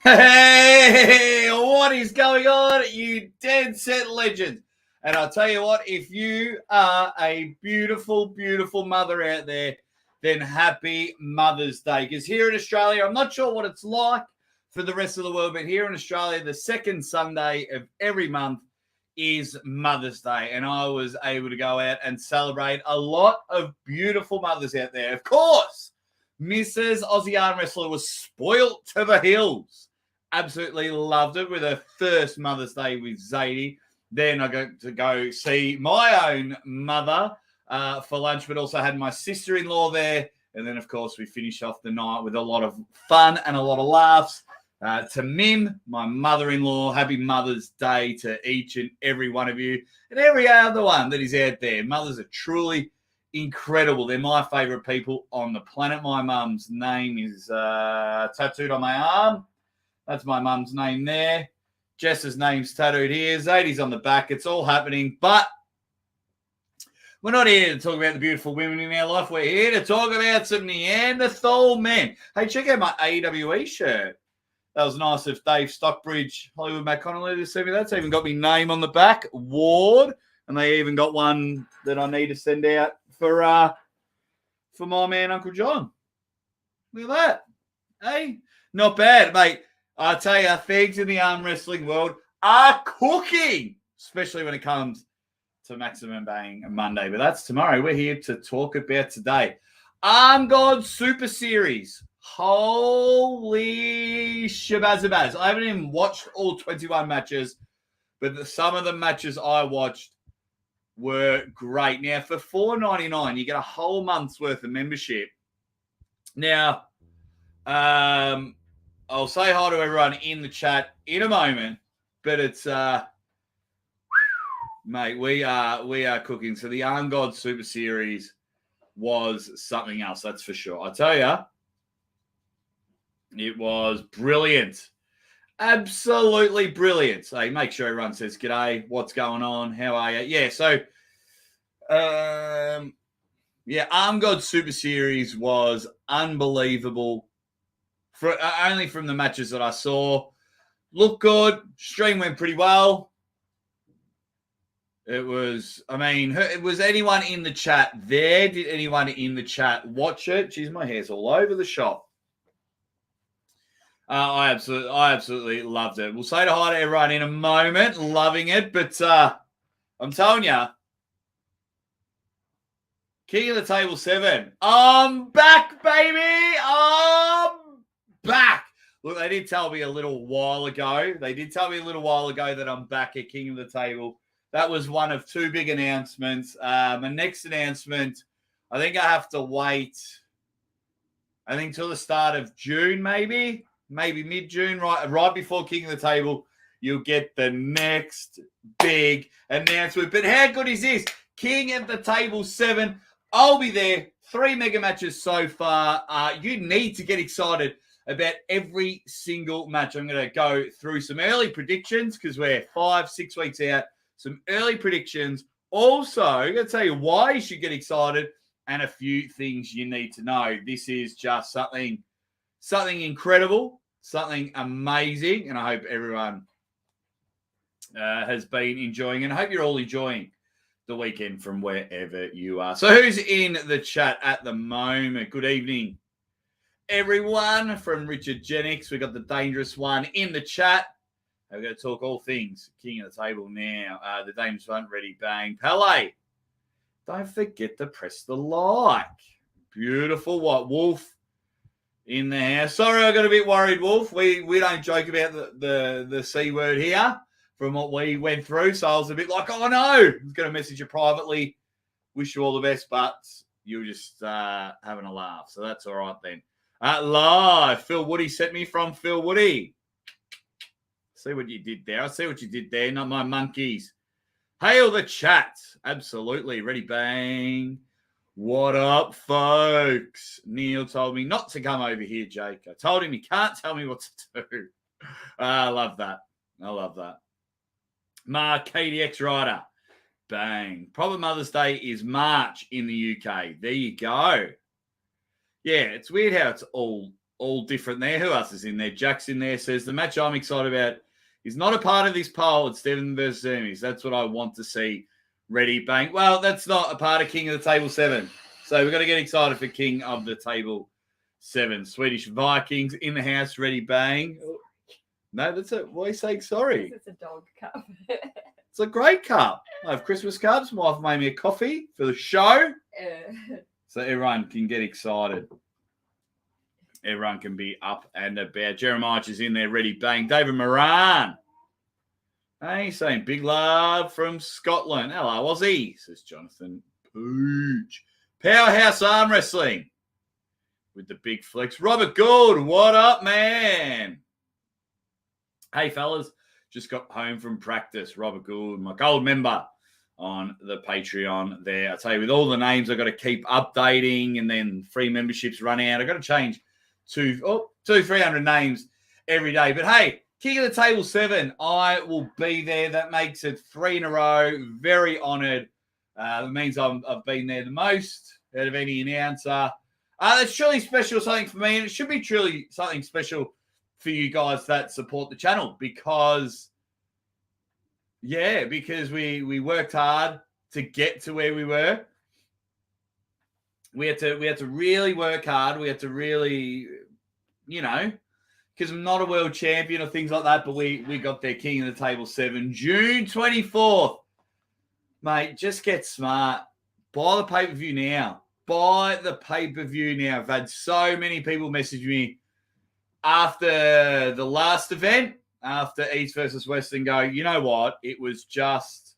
Hey, what is going on, you dead set legends? And I'll tell you what, if you are a beautiful, beautiful mother out there, then happy Mother's Day. Because here in Australia, I'm not sure what it's like for the rest of the world, but here in Australia, the second Sunday of every month is Mother's Day. And I was able to go out and celebrate a lot of beautiful mothers out there. Of course, Mrs. Aussie Arm Wrestler was spoilt to the hills. Absolutely loved it with her first Mother's Day with Zadie. Then I got to go see my own mother for lunch, but also had my sister-in-law there. And then, of course, we finished off the night with a lot of fun and a lot of laughs. To Mim, my mother-in-law, happy Mother's Day to each and every one of you and every other one that is out there. Mothers are truly incredible. They're my favourite people on the planet. My mum's name is tattooed on my arm. That's my mum's name there. Jess's name's tattooed here. Zadie's on the back. It's all happening. But we're not here to talk about the beautiful women in our life. We're here to talk about some Neanderthal men. Hey, check out my AWE shirt. That was nice of Dave Stockbridge, Hollywood McConnell to send me. That's even got my name on the back, Ward. And they even got one that I need to send out for my man, Uncle John. Look at that. Hey, not bad, mate. I tell you, things in the arm wrestling world are cooking, especially when it comes to Maximum Bang Monday. But that's tomorrow. We're here to talk about today. Armgods Super Series. Holy shabazabaz. I haven't even watched all 21 matches, but some of the matches I watched were great. Now, for $4.99, you get a whole month's worth of membership. Now, I'll say hi to everyone in the chat in a moment, but it's mate, we are cooking. So the Armgods Super Series was something else, that's for sure. I tell you, it was brilliant. Absolutely brilliant. So make sure everyone says g'day, what's going on, how are you? Yeah, so Armgods Super Series was unbelievable. Only from the matches that I saw. Looked good. Stream went pretty well. Was anyone in the chat there? Did anyone in the chat watch it? Geez, my hair's all over the shop. I absolutely loved it. We'll say hi to everyone in a moment. Loving it. But I'm telling you, King of the Table 7. I'm back, baby. I'm back. Look, they did tell me a little while ago. That I'm back at King of the Table. That was one of two big announcements. My next announcement, I think I have to wait, till the start of June, maybe mid-June, right before King of the Table. You'll get the next big announcement. But how good is this? King of the Table 7. I'll be there. 3 mega matches so far. You need to get excited about every single match. I'm going to go through some early predictions because we're 5-6 weeks out. Some early predictions. Also, I'm going to tell you why you should get excited and a few things you need to know. This is just something incredible, something amazing, and I hope everyone has been enjoying, and I hope you're all enjoying the weekend from wherever you are. So who's in the chat at the moment? Good evening, everyone. From Richard Jennings, we got the Dangerous One in the chat. We're going to talk all things King of the Table now. The Dames Front, ready, bang. Pele, don't forget to press the like. Beautiful. What, Wolf in the house? Sorry, I got a bit worried, Wolf. We don't joke about the C word here from what we went through. So I was a bit like, oh, no. I was going to message you privately. Wish you all the best, but you were just having a laugh. So that's all right then. Live. Phil Woody sent me from Phil Woody. See what you did there. I see what you did there. Not my monkeys. Hail the chat. Absolutely. Ready, bang. What up, folks? Neil told me not to come over here, Jake. I told him he can't tell me what to do. I love that. Mark, KDX Rider. Bang. Proper Mother's Day is March in the UK. There you go. Yeah, it's weird how it's all all different there. Who else is in there? Jack's in there. Says the match I'm excited about is not a part of this poll. It's Devin versus Hermes. That's what I want to see. Ready, bang. Well, that's not a part of King of the Table 7. So we've got to get excited for King of the Table 7. Swedish Vikings in the house. Ready, bang. No, that's it. Why are you saying sorry? It's a dog cup. It's a great cup. I have Christmas cups. My wife made me a coffee for the show. So everyone can get excited. Everyone can be up and about. Jeremiah is in there, ready, bang. David Moran. Hey, saying big love from Scotland. Hello, Aussie, says Jonathan Pooch. Powerhouse Arm Wrestling with the big flex. Robert Gould, what up, man? Hey, fellas, just got home from practice. Robert Gould, my gold member on the Patreon there. I tell you, with all the names, I've got to keep updating, and then free memberships run out. I've got to change 300 names every day. But hey, King of the Table 7, I will be there. That makes it 3 in a row. Very honoured. That means I've been there the most out of any announcer. It's truly special, something for me, and it should be truly something special for you guys that support the channel because we worked hard to get to where we were. We had to really work hard. We had to really, because I'm not a world champion or things like that, but we got there. King of the Table 7, June 24th. Mate, just get smart. Buy the pay-per-view now. Buy the pay-per-view now. I've had so many people message me after the last event, after East versus West, and go, you know what? It was just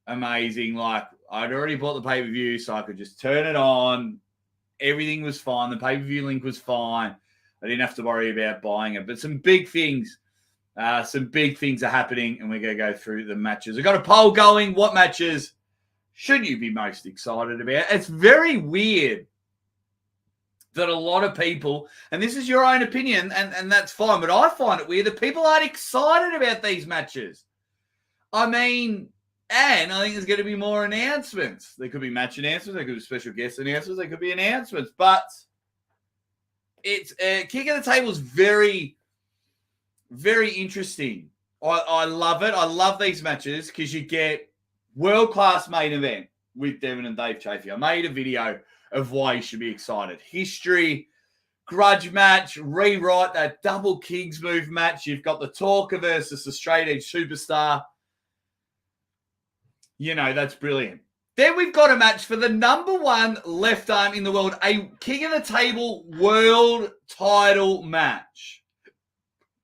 amazing. Like, I'd already bought the pay-per-view, so I could just turn it on. Everything was fine. The pay-per-view link was fine. I didn't have to worry about buying it. But some big things are happening, and we're going to go through the matches. I've got a poll going. What matches should you be most excited about? It's very weird that a lot of people, and this is your own opinion, and that's fine, but I find it weird that people aren't excited about these matches. I mean, and I think there's going to be more announcements. There could be match announcements. There could be special guest announcements. There could be announcements. But it's King of the Table is very, very interesting. I love it. I love these matches because you get world-class main event with Devin and Dave Chafee. I made a video of why you should be excited. History, grudge match, rewrite that double Kings move match. You've got the Talker versus the straight edge superstar. That's brilliant. Then we've got a match for the number 1 left arm in the world, a King of the Table world title match.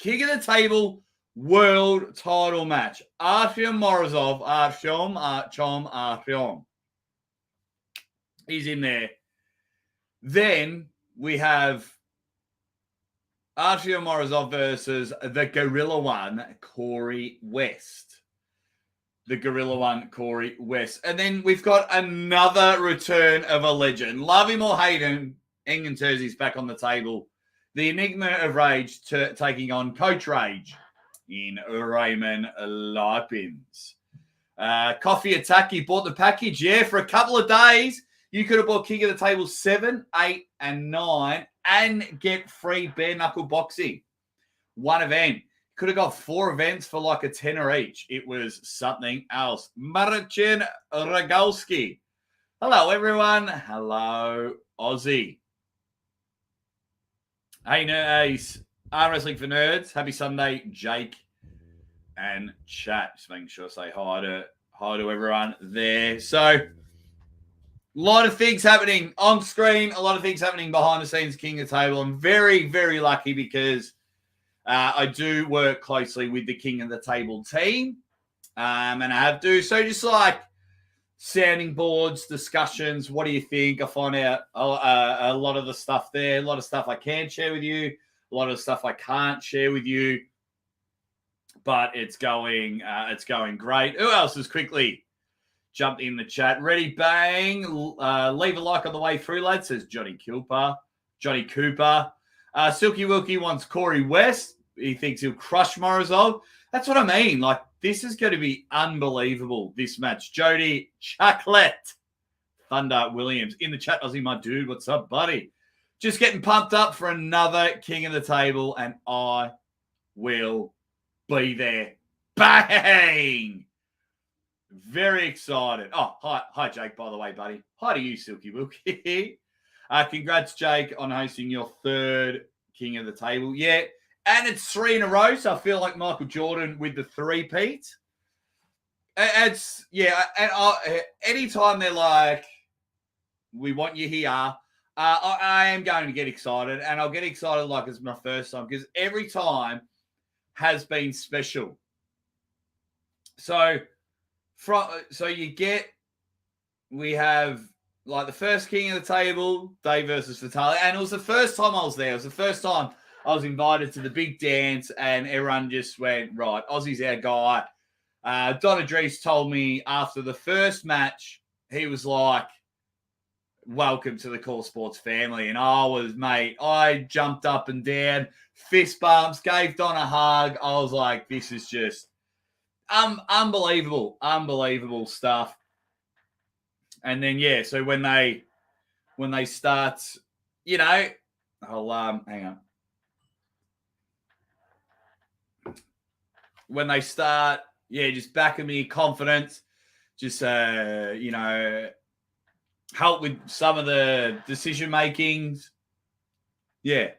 King of the Table world title match. Artyom Morozov, Artyom. He's in there. Then we have Artyom Morozov versus the Gorilla One, Corey West. And then we've got another return of a legend. Love him or hate him, Engen Terzi's back on the table. The Enigma of Rage taking on Coach Rage in Raymond Lipins. Coffee Attack, he bought the package. Yeah, for a couple of days, you could have bought King of the Table 7, 8, and 9 and get free bare knuckle boxing. One event. Could have got 4 events for like a tenner each. It was something else. Marcin Rogalski. Hello, everyone. Hello, Aussie. Hey, nerds. Arm Wrestling for Nerds. Happy Sunday, Jake and chat. Just making sure I say hi to everyone there. So, a lot of things happening on screen, a lot of things happening behind the scenes, King of the Table. I'm very, very lucky because I do work closely with the King of the Table team, and I have to. So just like sounding boards, discussions, what do you think? I find out a lot of the stuff there, a lot of stuff I can share with you, a lot of stuff I can't share with you, but it's going great. Who else has quickly jumped in the chat? Ready, bang. Leave a like on the way through, lads, says Johnny Cooper. Silky Wilkie wants Corey West. He thinks he'll crush Morozov. That's what I mean. Like, this is going to be unbelievable, this match. Jody Chocolate. Thunder Williams. In the chat, Aussie, my dude. What's up, buddy? Just getting pumped up for another King of the Table, and I will be there. Bang! Very excited. Oh, hi, Jake, by the way, buddy. Hi to you, Silky Wilkie. Congrats, Jake, on hosting your third King of the Table. Yeah, and it's 3 in a row, so I feel like Michael Jordan with the three-peat. It's, yeah, and anytime they're like, we want you here, I am going to get excited, and I'll get excited like it's my first time, because every time has been special. So we have like the first King of the Table, Dave versus Vitaly, and it was the first time I was there. It was the first time I was invited to the big dance, and everyone just went, right, Aussie's our guy. Don Adrice told me after the first match, he was like, welcome to the Core Sports family. And I jumped up and down, fist bumps, gave Don a hug. I was like, this is just unbelievable stuff. And then, yeah, so when they start, you know, I'll hang on. When they start, yeah, just backing me, confidence, just, you know, help with some of the decision makings. Yeah,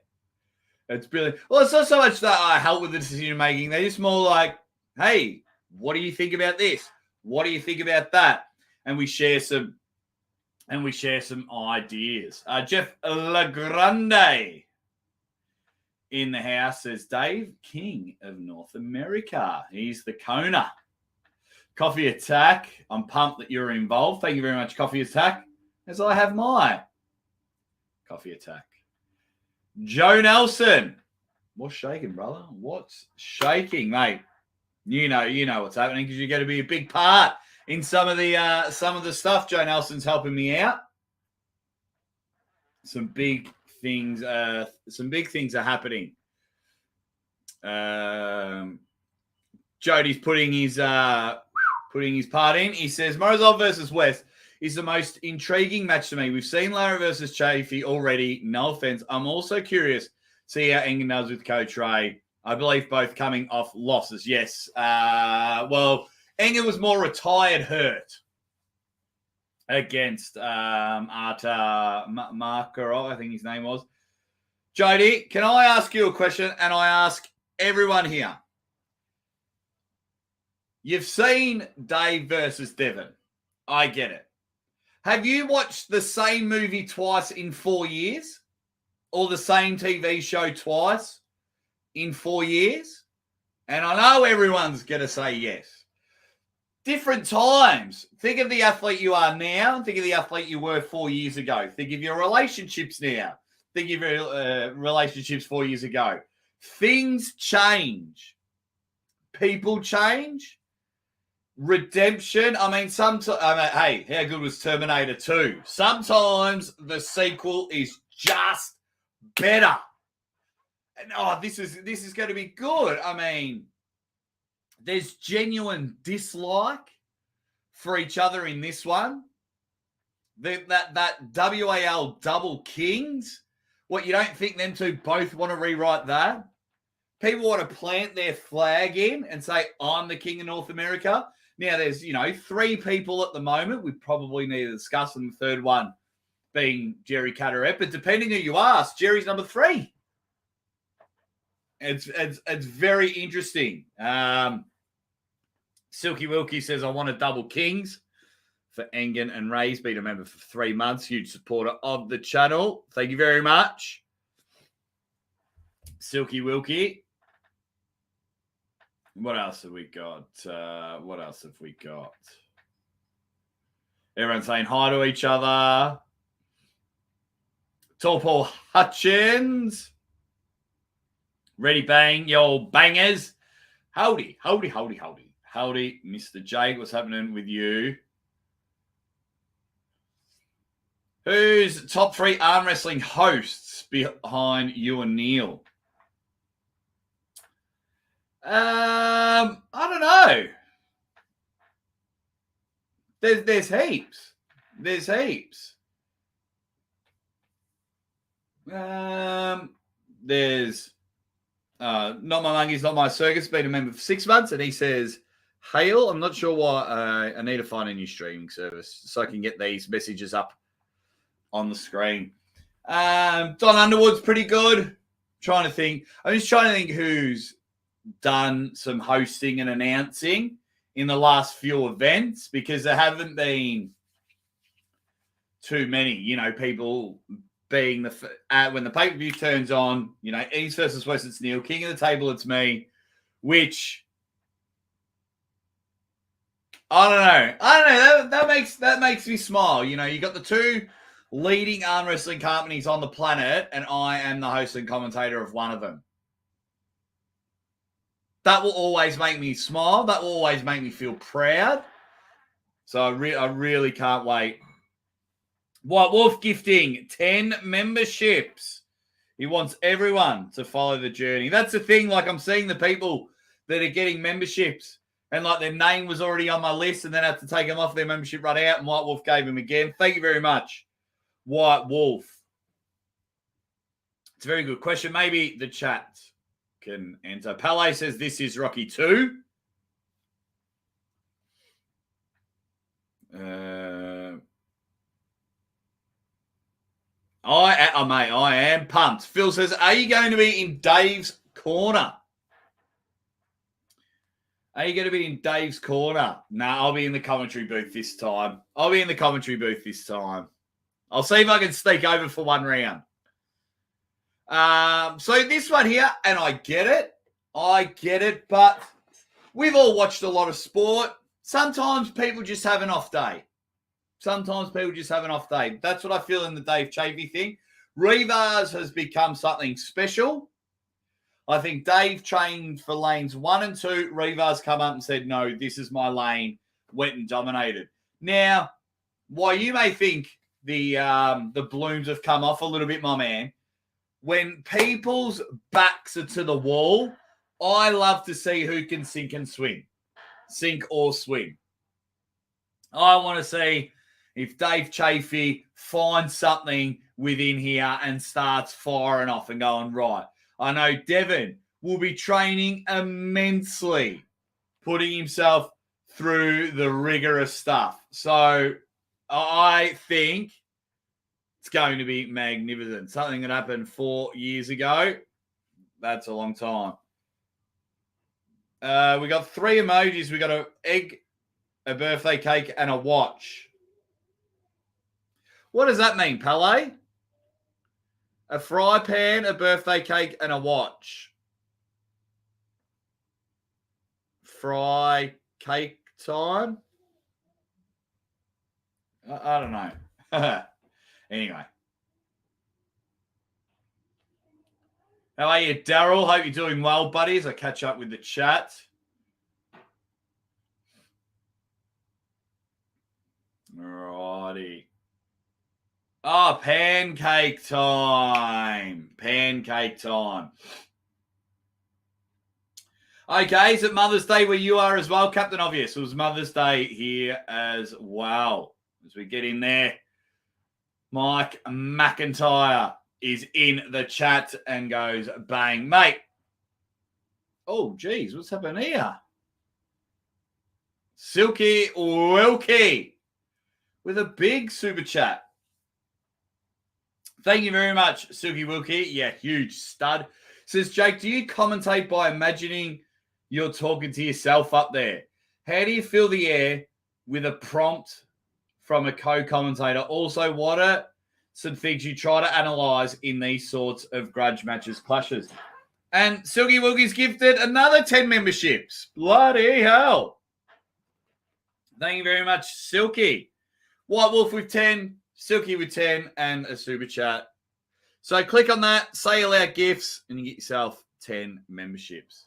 it's brilliant. Well, it's not so much that I help with the decision making. They're just more like, hey, what do you think about this? What do you think about that? And we share some ideas. Jeff Lagrande in the house says, Dave, King of North America. He's the Kona. Coffee Attack. I'm pumped that you're involved. Thank you very much, Coffee Attack, as I have my Coffee Attack. Joe Nelson. What's shaking, brother? What's shaking, mate? You know what's happening, because you're going to be a big part in some of the stuff. Joe Nelson's helping me out. Some big things are happening. Jody's putting his part in. He says Morozov versus West is the most intriguing match to me. We've seen Lara versus Chafee already. No offense. I'm also curious to see how Engen does with Coach Ray. I believe both coming off losses. Yes. Well, Engen was more retired hurt against Arta Markarov, I think his name was. Jody, can I ask you a question? And I ask everyone here. You've seen Dave versus Devin. I get it. Have you watched the same movie twice in 4 years? Or the same TV show twice in 4 years? And I know everyone's going to say yes. Different times. Think of the athlete you are now. Think of the athlete you were 4 years ago. Think of your relationships now. Think of your relationships 4 years ago. Things change. People change. Redemption. I mean, hey, how good was Terminator 2? Sometimes the sequel is just better. And this is going to be good. I mean, there's genuine dislike for each other in this one. That WAL double kings. What, you don't think them two both want to rewrite that? People want to plant their flag in and say, I'm the king of North America. Now, there's, 3 people at the moment. We probably need to discuss, and the third one being Jerry Carteret. But depending who you ask, Jerry's number 3. It's very interesting. Silky Wilkie says, I want a double kings for Engen and Ray's. Been a member for 3 months. Huge supporter of the channel. Thank you very much, Silky Wilkie. What else have we got? Everyone's saying hi to each other. Tall Paul Hutchins. Ready, bang, yo bangers. Howdy, Mr. Jake. What's happening with you? Who's top 3 arm wrestling hosts behind you and Neil? I don't know. There's heaps. There's Not My Monkeys, Not My Circus, been a member for 6 months, and he says, Hail, I'm not sure why I need to find a new streaming service so I can get these messages up on the screen. Don Underwood's pretty good. I'm just trying to think who's done some hosting and announcing in the last few events, because there haven't been too many, people being when the pay-per-view turns on, East versus West, it's Neil. King of the Table, it's me, which I don't know. That makes me smile. You got the two leading arm wrestling companies on the planet, and I am the host and commentator of one of them. That will always make me smile. That will always make me feel proud. So I really can't wait. White Wolf gifting 10 memberships. He wants everyone to follow the journey. That's the thing. Like, I'm seeing the people that are getting memberships, and like their name was already on my list, and then I had to take them off their membership, run out, and White Wolf gave him again. Thank you very much, White Wolf. It's a very good question. Maybe the chat can answer. Pele says this is Rocky 2. I am pumped. Phil says, are you going to be in Dave's corner? Are you going to be in Dave's corner? No, I'll be in the commentary booth this time. I'll see if I can sneak over for one round. So this one here, and I get it, but we've all watched a lot of sport. Sometimes people just have an off day. That's what I feel in the Dave Chafee thing. Rivas has become something special. I think Dave trained for lanes 1 and 2. Rivas come up and said, no, this is my lane, went and dominated. Now, while you may think the blooms have come off a little bit, my man, when people's backs are to the wall, I love to see who can sink or swim. I want to see if Dave Chafee finds something within here and starts firing off and going, right, I know Devin will be training immensely, putting himself through the rigorous stuff. So I think it's going to be magnificent. Something that happened 4 years ago. That's a long time. We got 3 emojis. We got an egg, a birthday cake, and a watch. What does that mean, Pele? A fry pan, a birthday cake, and a watch. Fry cake time? I don't know. Anyway. How are you, Daryl? Hope you're doing well, buddies. I catch up with the chat. Alrighty. Oh, pancake time. Okay, is it Mother's Day where you are as well, Captain Obvious? It was Mother's Day here as well. As we get in there, Mike McIntyre is in the chat and goes, bang, mate. Oh, geez, what's happening here? Silky Wilkie with a big super chat. Thank you very much, Silky Wilkie. Yeah, huge stud. Says, Jake, do you commentate by imagining you're talking to yourself up there? How do you fill the air with a prompt from a co-commentator? Also, what are some things you try to analyze in these sorts of grudge matches, clashes? And Silky Wilkie's gifted another 10 memberships. Bloody hell. Thank you very much, Silky. White Wolf with 10, Silky with 10, and a super chat. So click on that, say aloud gifts, and you get yourself 10 memberships.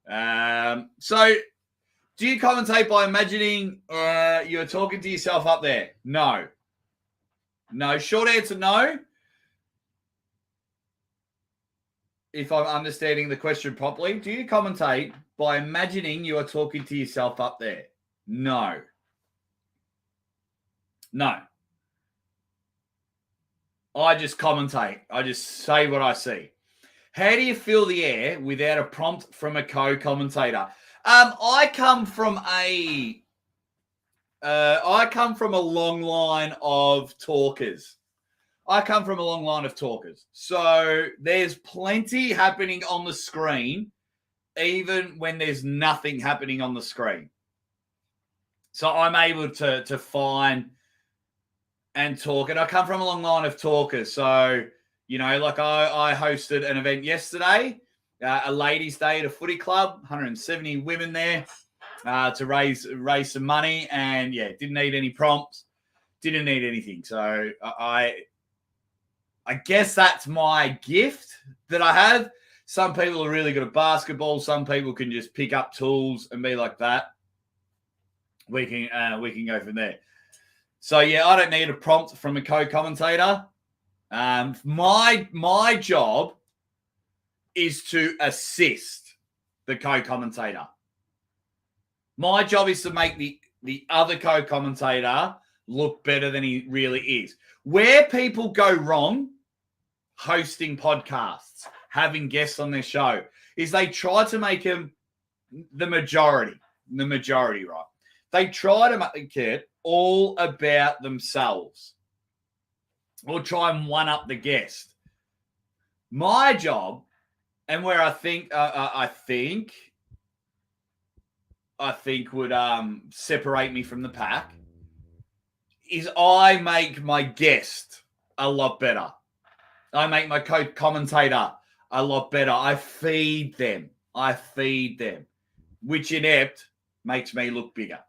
So do you commentate by imagining you're talking to yourself up there? No. No. Short answer, no. If I'm understanding the question properly, do you commentate by imagining you are talking to yourself up there? No. No. I just commentate. I just say what I see. How do you fill the air without a prompt from a co-commentator? I come from a long line of talkers. So there's plenty happening on the screen, even when there's nothing happening on the screen. So I'm able to find and talk. And I come from a long line of talkers. So, like I hosted an event yesterday, a ladies' day at a footy club, 170 women there to raise some money. And, didn't need any prompts, didn't need anything. So I guess that's my gift that I have. Some people are really good at basketball. Some people can just pick up tools and be like that. We can go from there. So, I don't need a prompt from a co-commentator. My job is to assist the co-commentator. My job is to make the other co-commentator look better than he really is. Where people go wrong hosting podcasts, having guests on their show, is they try to make them the majority, right? They try to make it all about themselves or try and one-up the guest. My job, and where I think would separate me from the pack, is I make my guest a lot better. I make my co-commentator a lot better. I feed them, which inept makes me look bigger.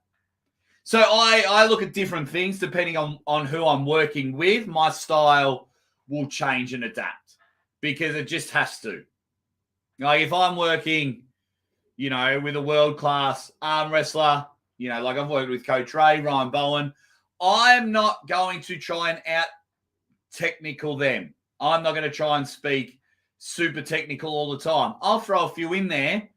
So I look at different things depending on who I'm working with. My style will change and adapt because it just has to. Like if I'm working, with a world-class arm wrestler, like I've worked with Coach Ray, Ryan Bowen, I'm not going to try and out-technical them. I'm not going to try and speak super technical all the time. I'll throw a few in there,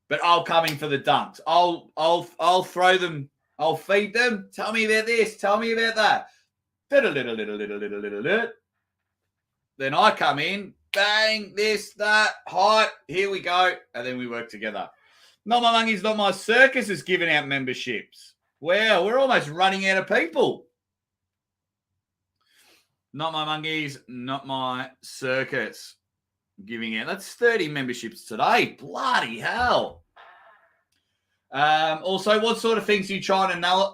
but I'll come in for the dunks. I'll throw them. I'll feed them. Tell me about this. Tell me about that. Then I come in, bang, this, that, height, here we go, and then we work together. Not My Monkeys, Not My Circus is giving out memberships. Wow, we're almost running out of people. Not My Monkeys, Not My Circus giving out. That's 30 memberships today. Bloody hell. Also, what sort of things are you trying to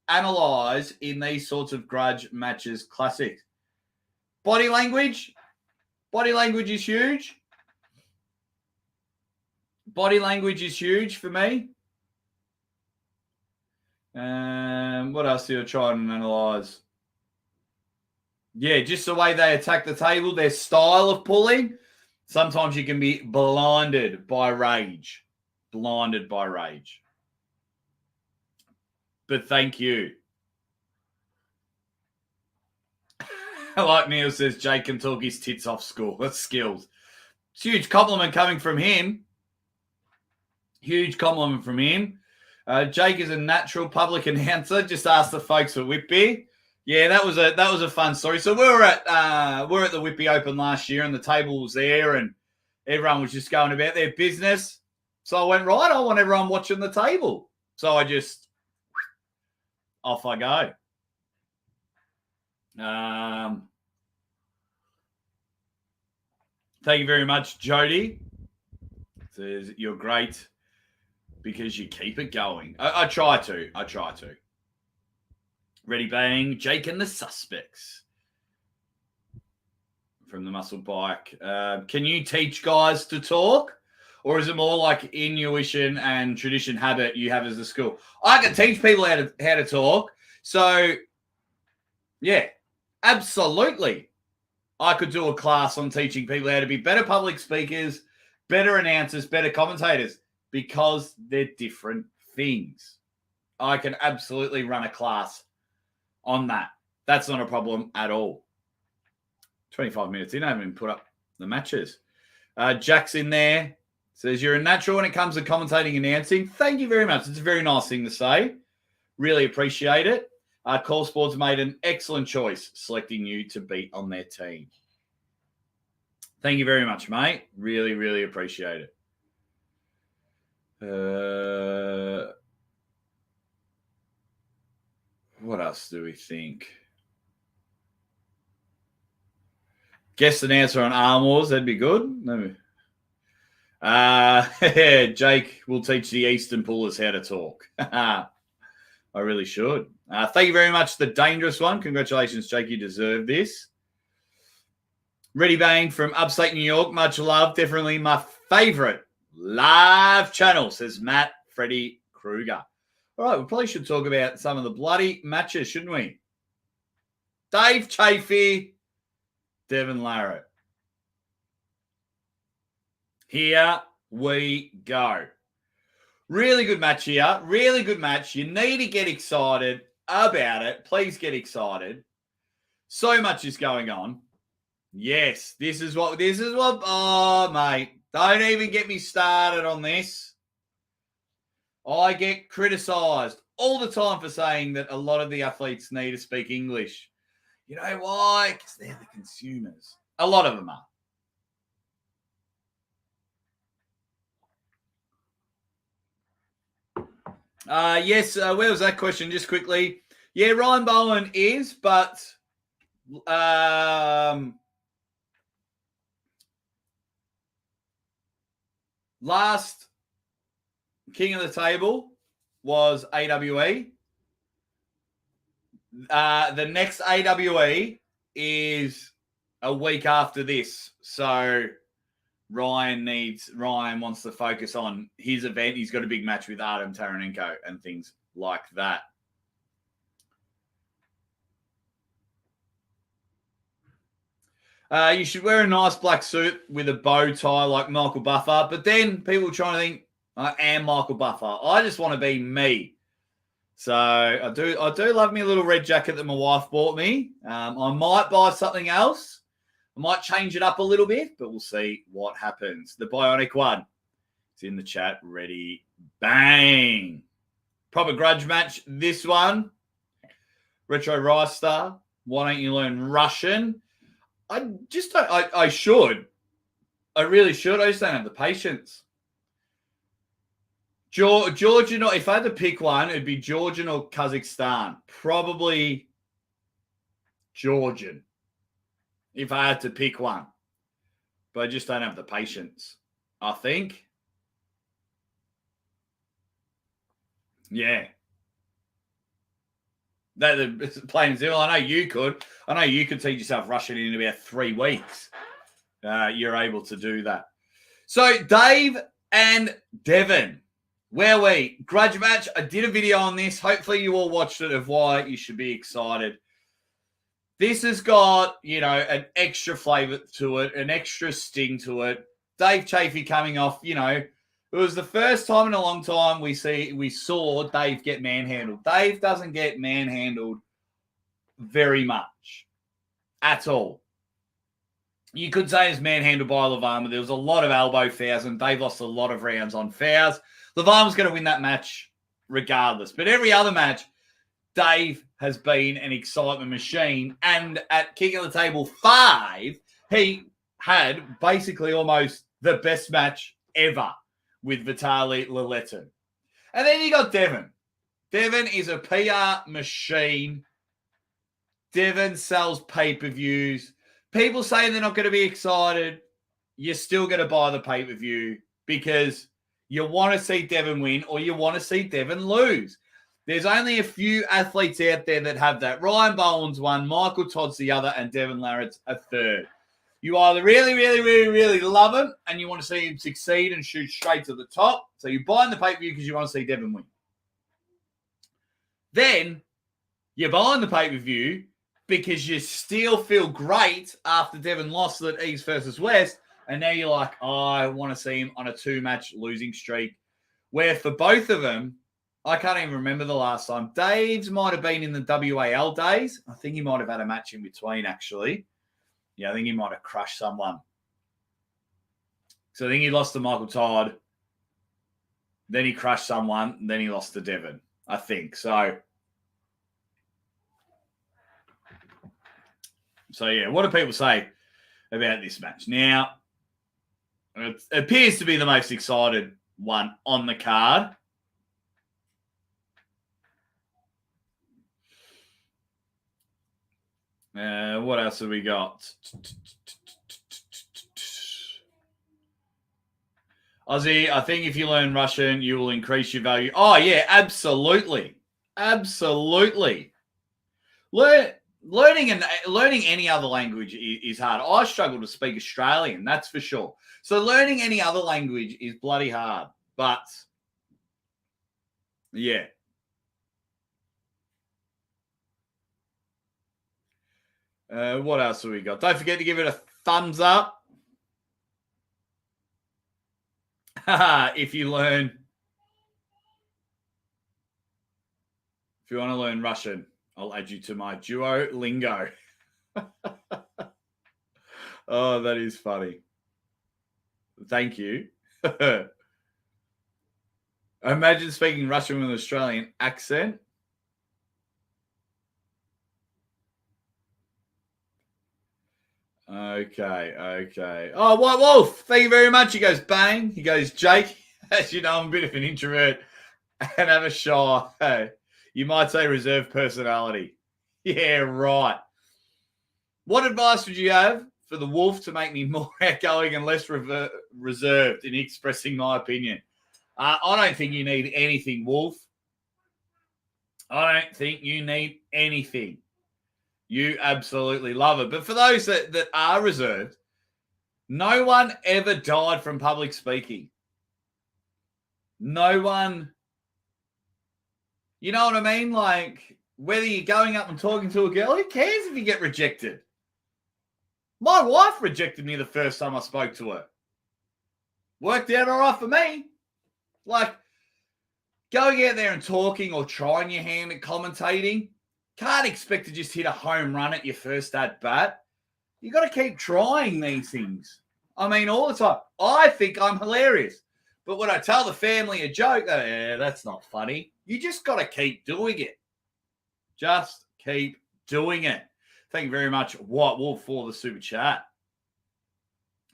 analyze in these sorts of grudge matches classics? Body language. Body language is huge. Body language is huge for me. What else do you try and analyze? Yeah, just the way they attack the table, their style of pulling. Sometimes you can be blinded by rage. But thank you. Like Neil says, Jake can talk his tits off school. That's skills. It's a huge compliment coming from him. Jake is a natural public announcer. Just ask the folks at Whitby. Yeah, that was a fun story. So we were at the Whitby Open last year, and the table was there, and everyone was just going about their business. So I went, right, I want everyone watching the table. So I just off I go. Thank you very much, Jody. Says you're great because you keep it going. I try to. Ready, bang, Jake and the Suspects from the Muscle Bike. Can you teach guys to talk? Or is it more like intuition and tradition habit you have as a school? I can teach people how to talk. So, yeah, absolutely. I could do a class on teaching people how to be better public speakers, better announcers, better commentators, because they're different things. I can absolutely run a class on that. That's not a problem at all. 25 minutes in, I haven't even put up the matches. Jack's in there. Says, you're a natural when it comes to commentating and announcing. Thank you very much. It's a very nice thing to say. Really appreciate it. Call Sports made an excellent choice selecting you to be on their team. Thank you very much, mate. Really, really appreciate it. What else do we think? Guess an answer on Arm Wars. That'd be good. Jake will teach the Eastern Pullers how to talk. I really should. Thank you very much. The dangerous one. Congratulations, Jake. You deserve this. Ready Bang from upstate New York. Much love. Definitely my favorite live channel, says Matt Freddie Kruger. All right, we probably should talk about some of the bloody matches, shouldn't we? Dave Chafee, Devin Larratt. Here we go. Really good match here. Really good match. You need to get excited about it. Please get excited. So much is going on. Yes, this is what, oh, mate, don't even get me started on this. I get criticised all the time for saying that a lot of the athletes need to speak English. You know why? Because they're the consumers. A lot of them are. Yes, where was that question? Just quickly. Yeah, Ryan Bowen is, but last king of the table was AWE. The next AWE is a week after this. So Ryan wants to focus on his event. He's got a big match with Artem Taranenko and things like that. You should wear a nice black suit with a bow tie like Michael Buffer. But then people are trying to think, I am Michael Buffer. I just want to be me. So I do love me a little red jacket that my wife bought me. I might buy something else. I might change it up a little bit, but we'll see what happens. The Bionic one. It's in the chat. Ready. Bang. Proper grudge match. This one. Retro Rice Star. Why don't you learn Russian? I should. I really should. I just don't have the patience. Georgian, if I had to pick one, it'd be Georgian or Kazakhstan. Probably Georgian, if I had to pick one. But I just don't have the patience, I think. Yeah. That plain simple. I know you could. I know you could teach yourself Russian in about 3 weeks. You're able to do that. So Dave and Devin. Where we? Grudge match. I did a video on this. Hopefully you all watched it of why you should be excited. This has got, an extra flavor to it, an extra sting to it. Dave Chafee coming off, it was the first time in a long time we saw Dave get manhandled. Dave doesn't get manhandled very much at all. You could say it's manhandled by Lavarma. There was a lot of elbow fouls, and Dave lost a lot of rounds on fouls. Lavarma's going to win that match regardless. But every other match, Dave has been an excitement machine. And at King of the Table 5, he had basically almost the best match ever with Vitaly Leletin. And then you got Devin. Devin is a PR machine. Devin sells pay-per-views. People saying they're not going to be excited. You're still going to buy the pay-per-view because you want to see Devin win or you want to see Devin lose. There's only a few athletes out there that have that. Ryan Bowen's one, Michael Todd's the other, and Devin Larratt's a third. You either really, really, really, really love him and you want to see him succeed and shoot straight to the top. So you're buying the pay-per-view because you want to see Devin win. Then you're buying the pay-per-view because you still feel great after Devin lost at East versus West. And now you're like, I want to see him on a 2-match losing streak. Where for both of them, I can't even remember the last time. Dave's might have been in the WAL days. I think he might have had a match in between, actually. Yeah, I think he might have crushed someone. So I think he lost to Michael Todd. Then he crushed someone. And then he lost to Devin, I think. So So, yeah, what do people say about this match? Now, it appears to be the most excited one on the card. What else have we got? Ozzy, I think if you learn Russian, you will increase your value. Oh, yeah, absolutely. Absolutely. Learning any other language is hard. I struggle to speak Australian, that's for sure. So learning any other language is bloody hard. But, yeah. What else have we got? Don't forget to give it a thumbs up. If you want to learn Russian, I'll add you to my Duolingo. Oh, that is funny. Thank you. Imagine speaking Russian with an Australian accent. Okay. Oh, White Wolf, thank you very much. He goes, bang. He goes, Jake, as you know, I'm a bit of an introvert and have a shy, you might say, reserved personality. Yeah, right. What advice would you have for the Wolf to make me more outgoing and less reserved in expressing my opinion? I don't think you need anything, Wolf. I don't think you need anything. You absolutely love it. But for those that are reserved, no one ever died from public speaking. No one, you know what I mean? Like, whether you're going up and talking to a girl, who cares if you get rejected? My wife rejected me the first time I spoke to her. Worked out all right for me. Like, going out there and talking or trying your hand at commentating, can't expect to just hit a home run at your first at bat. You got to keep trying these things. I mean, all the time. I think I'm hilarious. But when I tell the family a joke, that's not funny. You just got to keep doing it. Just keep doing it. Thank you very much, White Wolf, for the super chat.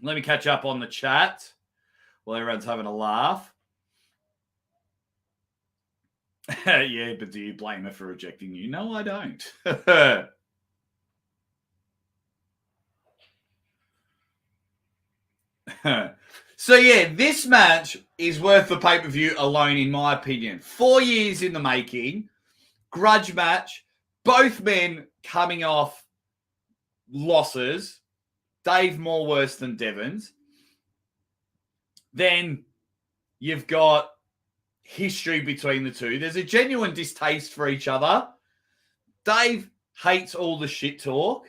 Let me catch up on the chat while everyone's having a laugh. Yeah, but do you blame her for rejecting you? No, I don't. So, yeah, this match is worth the pay-per-view alone, in my opinion. 4 years in the making. Grudge match. Both men coming off losses. Dave more worse than Devin's. Then you've got history between the two. There's a genuine distaste for each other. Dave hates all the shit talk.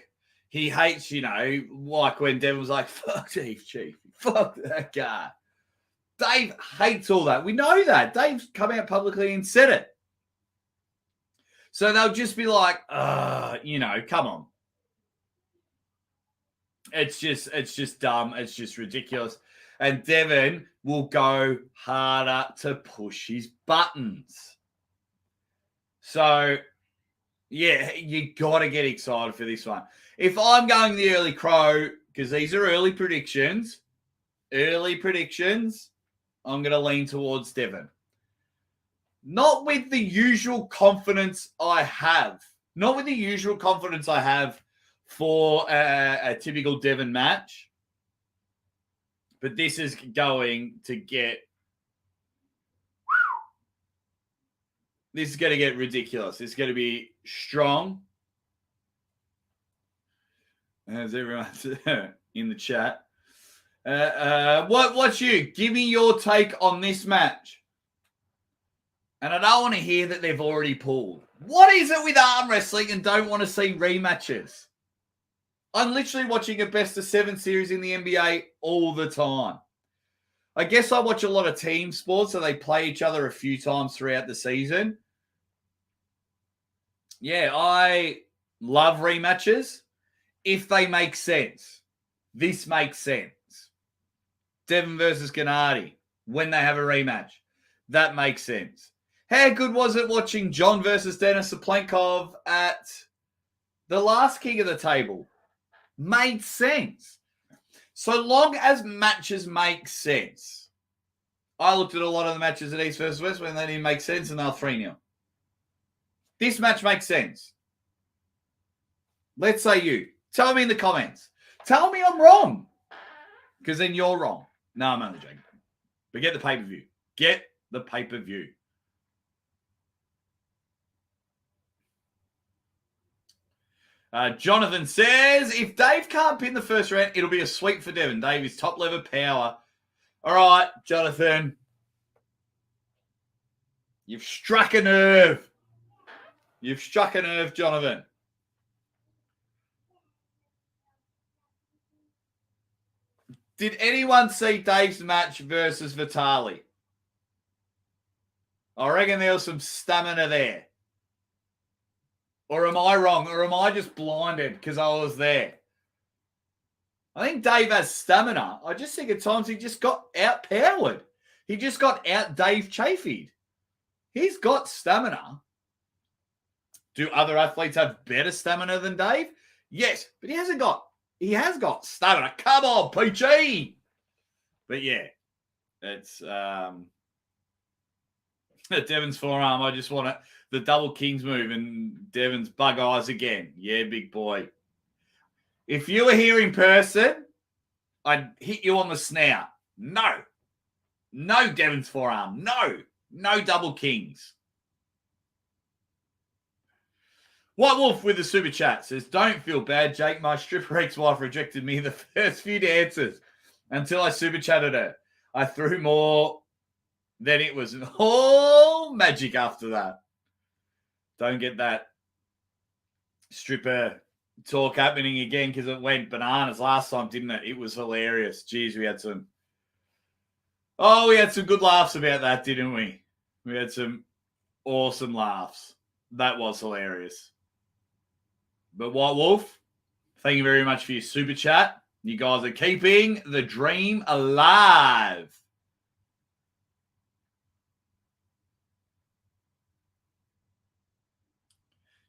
He hates, like when Devin was like, fuck Chief. Fuck that guy. Dave hates all that. We know that. Dave's come out publicly and said it. So they'll just be like, come on. It's just dumb. It's just ridiculous. And Devin will go harder to push his buttons. So, yeah, you got to get excited for this one. If I'm going the early crow, because these are early predictions, I'm going to lean towards Devin. Not with the usual confidence I have. Not with the usual confidence I have for a typical Devin match. But this is going to get... This is going to get ridiculous. It's going to be strong. As everyone's in the chat. What's you? Give me your take on this match. And I don't want to hear that they've already pulled. What is it with arm wrestling and don't want to see rematches? I'm literally watching a best of 7 series in the NBA all the time. I guess I watch a lot of team sports, so they play each other a few times throughout the season. Yeah, I love rematches if they make sense. This makes sense. Devin versus Gennady, when they have a rematch. That makes sense. How good was it watching John versus Denis Saplenkov at the last King of the Table? Made sense. So long as matches make sense. I looked at a lot of the matches at East versus West when they didn't make sense and they were 3-0. This match makes sense. Let's say you. Tell me in the comments. Tell me I'm wrong. Because then you're wrong. No, I'm only joking. But get the pay-per-view. Get the pay-per-view. Jonathan says, if Dave can't pin the first round, it'll be a sweep for Devin. Dave is top level power. All right, Jonathan. You've struck a nerve. You've struck a nerve, Jonathan. Did anyone see Dave's match versus Vitali? I reckon there was some stamina there. Or am I wrong? Or am I just blinded because I was there? I think Dave has stamina. I just think at times he just got outpowered. He just got out Dave Chafied. He's got stamina. Do other athletes have better stamina than Dave? Yes, but he has got stamina. Come on, Peachy. But yeah, it's Devin's forearm. I just want it. The double Kings move and Devin's bug eyes again. Yeah, big boy. If you were here in person, I'd hit you on the snout. No. No Devin's forearm. No. No double Kings. White Wolf with the super chat says, don't feel bad, Jake. My stripper ex-wife rejected me the first few dances until I super chatted her. I threw more than it was all magic after that. Don't get that stripper talk happening again because it went bananas last time, didn't it? It was hilarious. Jeez, we had some good laughs about that, didn't we? We had some awesome laughs. That was hilarious. But White Wolf, thank you very much for your super chat. You guys are keeping the dream alive.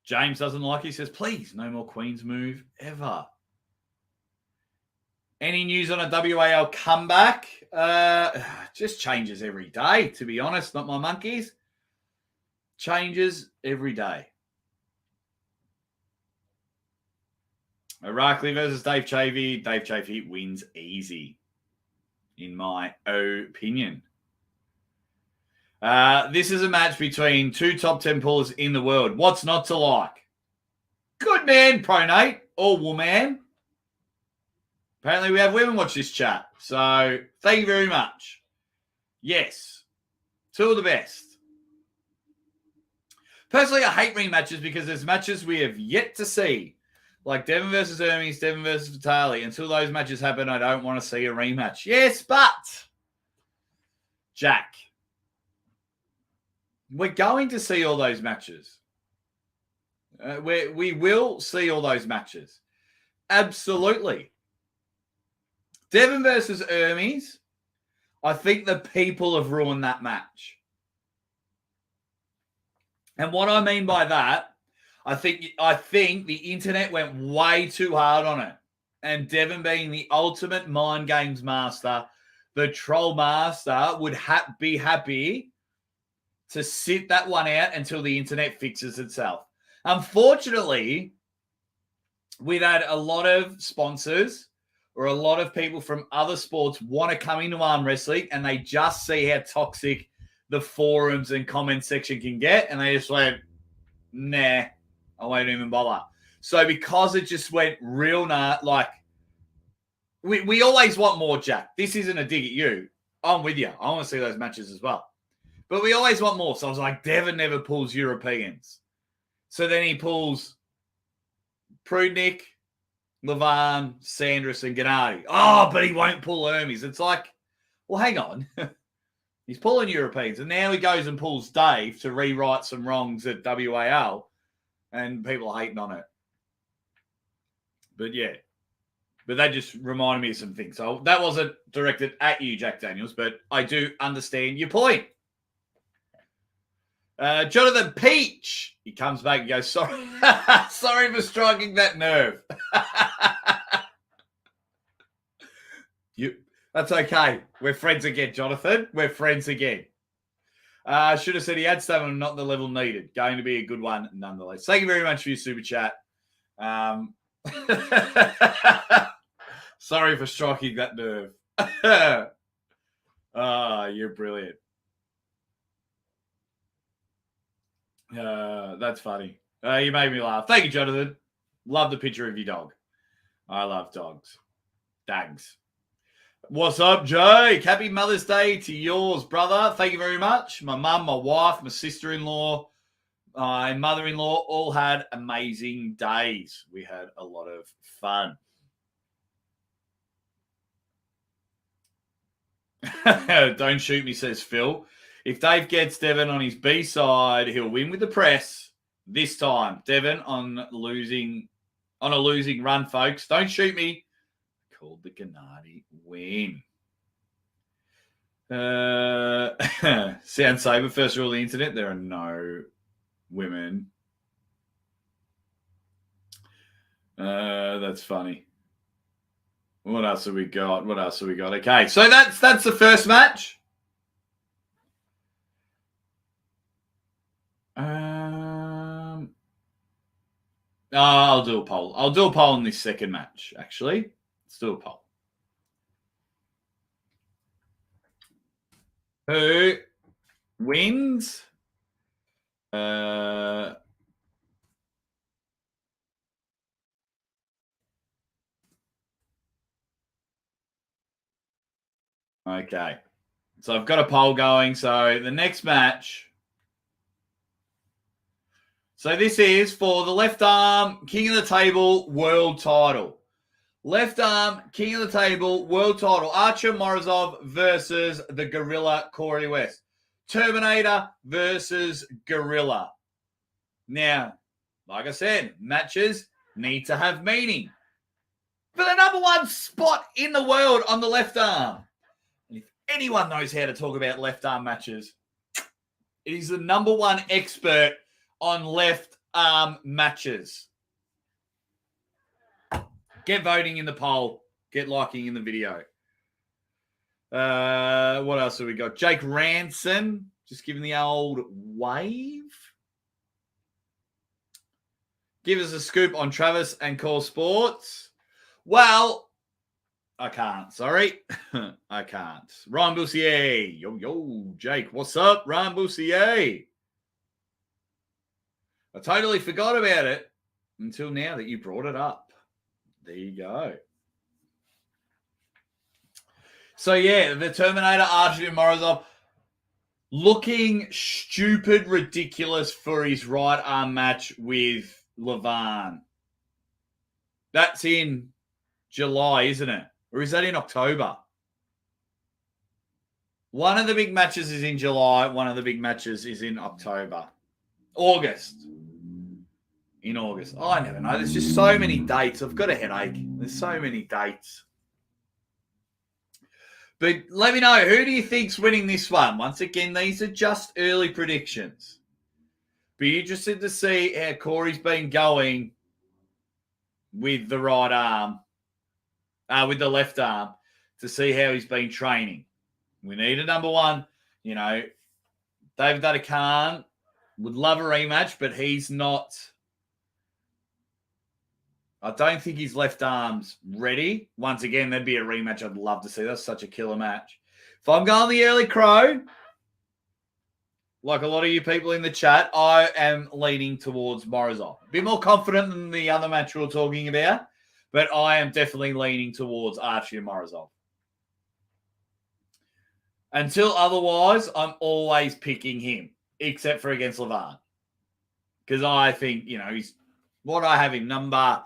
James doesn't like it. He says, please, no more Queen's move ever. Any news on a WAL comeback? Just changes every day, to be honest. Not my monkeys. Changes every day. Irakli versus Dave Chafied. Dave Chafied wins easy, in my opinion. This is a match between two top 10 pullers in the world. What's not to like? Good man, Pronate, or woman. Apparently we have women watch this chat. So thank you very much. Yes, two of the best. Personally, I hate rematches because there's matches we have yet to see. Like Devin versus Hermes, Devin versus Vitali. Until those matches happen, I don't want to see a rematch. Yes, but Jack, we're going to see all those matches. We will see all those matches. Absolutely. Devin versus Hermes, I think the people have ruined that match. And what I mean by that, I think the internet went way too hard on it. And Devin being the ultimate mind games master, the troll master, would be happy to sit that one out until the internet fixes itself. Unfortunately, we've had a lot of sponsors or a lot of people from other sports want to come into arm wrestling and they just see how toxic the forums and comment section can get. And they just went, nah, I won't even bother. So because it just went real we always want more, Jack. This isn't a dig at you. I'm with you. I want to see those matches as well. But we always want more. So I was like, Devin never pulls Europeans. So then he pulls Prudnik, Levan, Sanders, and Gennady. Oh, but he won't pull Hermes. It's like, well, hang on. He's pulling Europeans. And now he goes and pulls Dave to rewrite some wrongs at WAL. And people are hating on it. But yeah. But that just reminded me of some things. So that wasn't directed at you, Jack Daniels, but I do understand your point. Jonathan Peach. He comes back and goes, sorry. Sorry for striking that nerve. That's okay. We're friends again, Jonathan. We're friends again. Should have said he had stamina, not the level needed. Going to be a good one nonetheless. Thank you very much for your super chat. Sorry for striking that nerve. You're brilliant. That's funny. You made me laugh. Thank you, Jonathan. Love the picture of your dog. I love dogs. Dags. What's up, Jake? Happy Mother's Day to yours, brother. Thank you very much. My mum, my wife, my sister-in-law, and mother-in-law all had amazing days. We had a lot of fun. Don't shoot me, says Phil. If Dave gets Devin on his B side, he'll win with the press this time. Devin on a losing run, folks. Don't shoot me. Called the Gennady win. Sound saber. First rule of the internet: there are no women. That's funny. What else have we got? Okay, so that's the first match. I'll do a poll. I'll do a poll in this second match, actually. Let's do a poll. Who wins? Okay. So I've got a poll going. So the next match. So this is for the left arm King of the Table world title. Left arm King of the Table world title. Archer Morozov versus the Gorilla Corey West. Terminator versus Gorilla. Now, like I said, matches need to have meaning. For the number one spot in the world on the left arm. And if anyone knows how to talk about left arm matches, it is the number one expert on left arm matches. Get voting in the poll. Get liking in the video. What else have we got? Jake Ranson, just giving the old wave. Give us a scoop on Travis and Core Sports. Well, I can't. Sorry. I can't. Ryan Bussier. Yo, Jake. What's up, Ryan Bussier? I totally forgot about it until now that you brought it up. There you go. So, yeah, the Terminator, Archer Morozov, looking stupid, ridiculous for his right arm match with Levan. That's in July, isn't it? Or is that in October? One of the big matches is in July. One of the big matches is in October. August. In August. Oh, I never know. There's just so many dates. I've got a headache. There's so many dates. But let me know, who do you think's winning this one? Once again, these are just early predictions. Be interested to see how Corey's been going with the right arm, with the left arm, to see how he's been training. We need a number one. You know, David Khan would love a rematch, but he's not. I don't think his left arm's ready. Once again, that'd be a rematch I'd love to see. That's such a killer match. If I'm going the early crow, like a lot of you people in the chat, I am leaning towards Morozov. A bit more confident than the other match we were talking about, but I am definitely leaning towards Archie and Morozov. Until otherwise, I'm always picking him, except for against Levan. Because I think, you know, he's what I have him number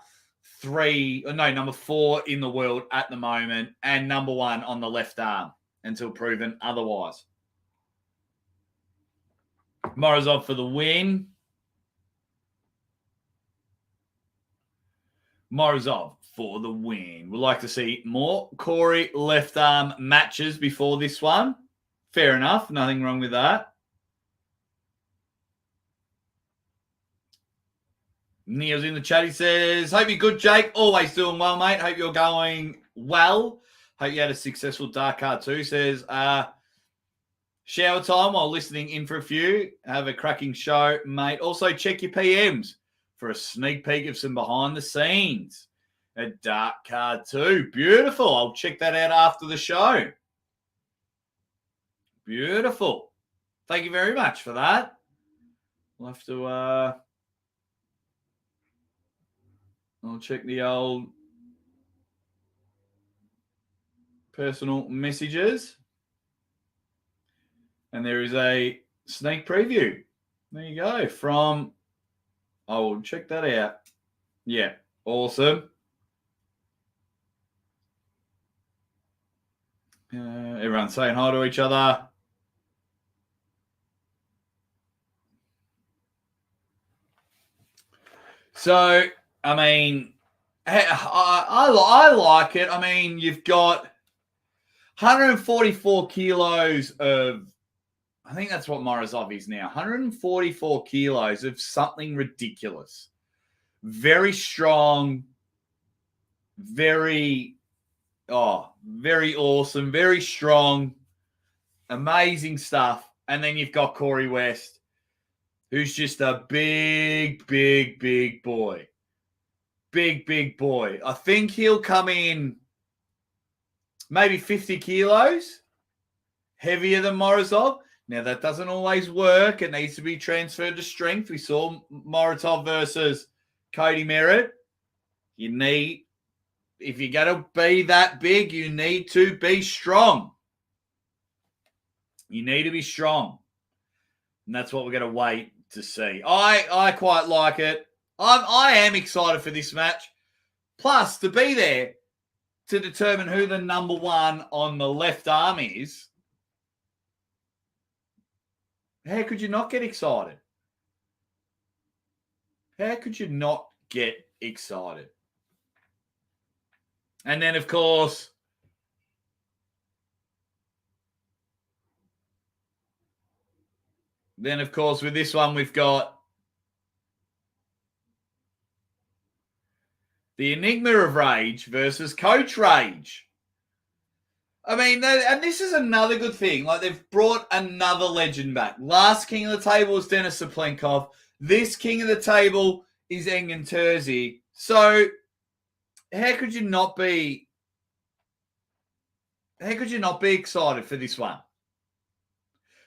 4 in the world at the moment, and number 1 on the left arm until proven otherwise. Morozov for the win. Morozov for the win. We'd like to see more Corey left arm matches before this one. Fair enough. Nothing wrong with that. Neo's in the chat. He says, hope you're good, Jake. Always doing well, mate. Hope you're going well. Hope you had a successful dark card too. Says, shower time while listening in for a few. Have a cracking show, mate. Also, check your PMs for a sneak peek of some behind the scenes. A dark card too. Beautiful. I'll check that out after the show. Beautiful. Thank you very much for that. We'll have to I'll check the old personal messages. And there is a sneak preview. There you go. From, I will check that out. Yeah, awesome. Everyone's saying hi to each other. So, I mean, I like it. I mean, you've got 144 kilos of, I think that's what Morozov is now, 144 kilos of something ridiculous. Very strong, very awesome, very strong, amazing stuff. And then you've got Corey West, who's just a big boy. Big boy. I think he'll come in maybe 50 kilos heavier than Morozov. Now, that doesn't always work. It needs to be transferred to strength. We saw Morozov versus Cody Merritt. If you're going to be that big, you need to be strong. You need to be strong. And that's what we're going to wait to see. I quite like it. I am excited for this match. Plus, to be there to determine who the number one on the left arm is, how could you not get excited? How could you not get excited? And then, of course, with this one, we've got the Enigma of Rage versus Coach Rage. I mean, and this is another good thing. Like, they've brought another legend back. Last King of the Table was Denis Saplenkov. This King of the Table is Engen Terzi. So, how could you not be excited for this one?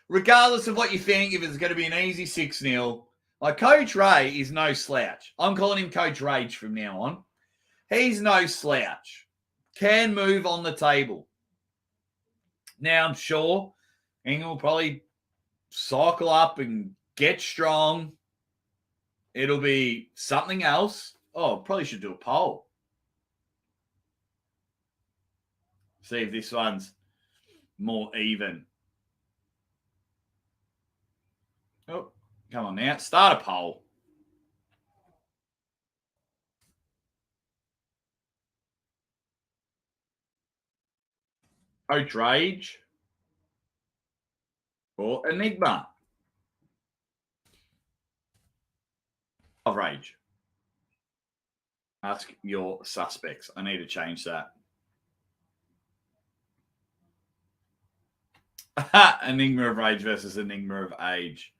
Regardless of what you think, if it's going to be an easy 6-0, like, Coach Ray is no slouch. I'm calling him Coach Rage from now on. He's no slouch. Can move on the table. Now, I'm sure Engen will probably cycle up and get strong. It'll be something else. Oh, probably should do a poll. See if this one's more even. Oh, come on now. Start a poll. Coach Rage or Enigma of Rage. Ask your suspects. I need to change that. Enigma of Rage versus Enigma of Age.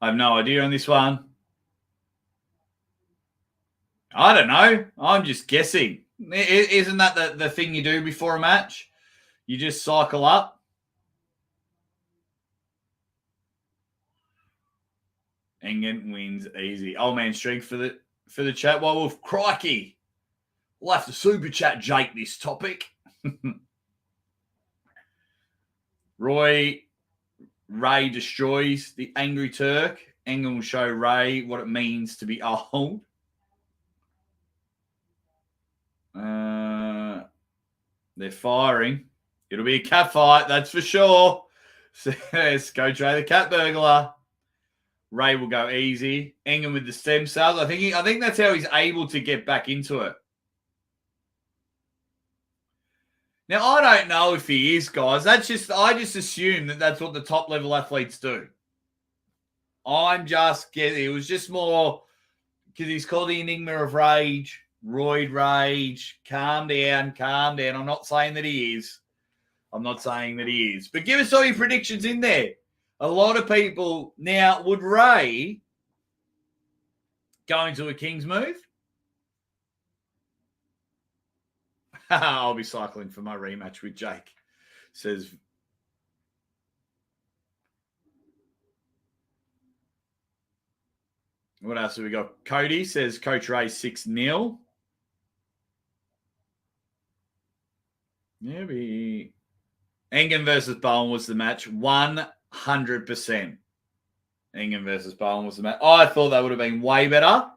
I have no idea on this one. I don't know. I'm just guessing. Isn't that the thing you do before a match? You just cycle up. Engen wins easy. Old man strength for the chat. Well, Wolf, crikey. We'll have to super chat Jake this topic. Ray destroys the Angry Turk. Engen will show Ray what it means to be old. They're firing. It'll be a cat fight, that's for sure. Says Coach Ray, the cat burglar. Ray will go easy. Engen with the stem cells. I think that's how he's able to get back into it. Now, I don't know if he is, guys. I just assume that that's what the top level athletes do. I'm just getting. It was just more because he's called the Enigma of Rage Roid rage. Calm down, calm down. I'm not saying that he is. I'm not saying that he is. But give us all your predictions in there. A lot of people. Now, would Ray go into a Kings move? I'll be cycling for my rematch with Jake, says. What else have we got? Cody says Coach Ray 6-0. Yeah, Engen versus Bowen was the match. 100%. Engen versus Bowen was the match. I thought that would have been way better.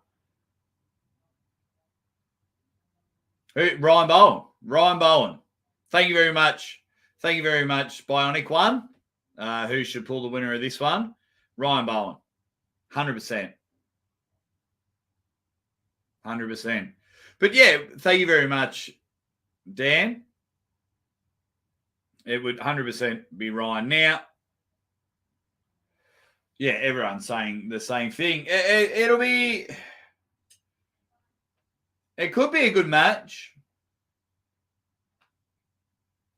Ryan Bowen. Ryan Bowen. Thank you very much. Thank you very much, Bionic One. Who should pull the winner of this one? Ryan Bowen. 100%. 100%. But yeah, thank you very much, Dan. It would 100% be Ryan. Now, yeah, everyone's saying the same thing. It could be a good match.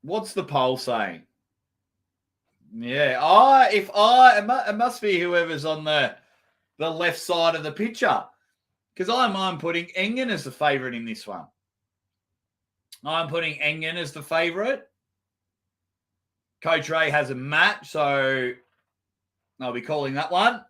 What's the poll saying? Yeah, it must be whoever's on the left side of the picture, because I'm putting Engen as the favourite in this one. I'm putting Engen as the favourite. Coach Ray has a match, so I'll be calling that one.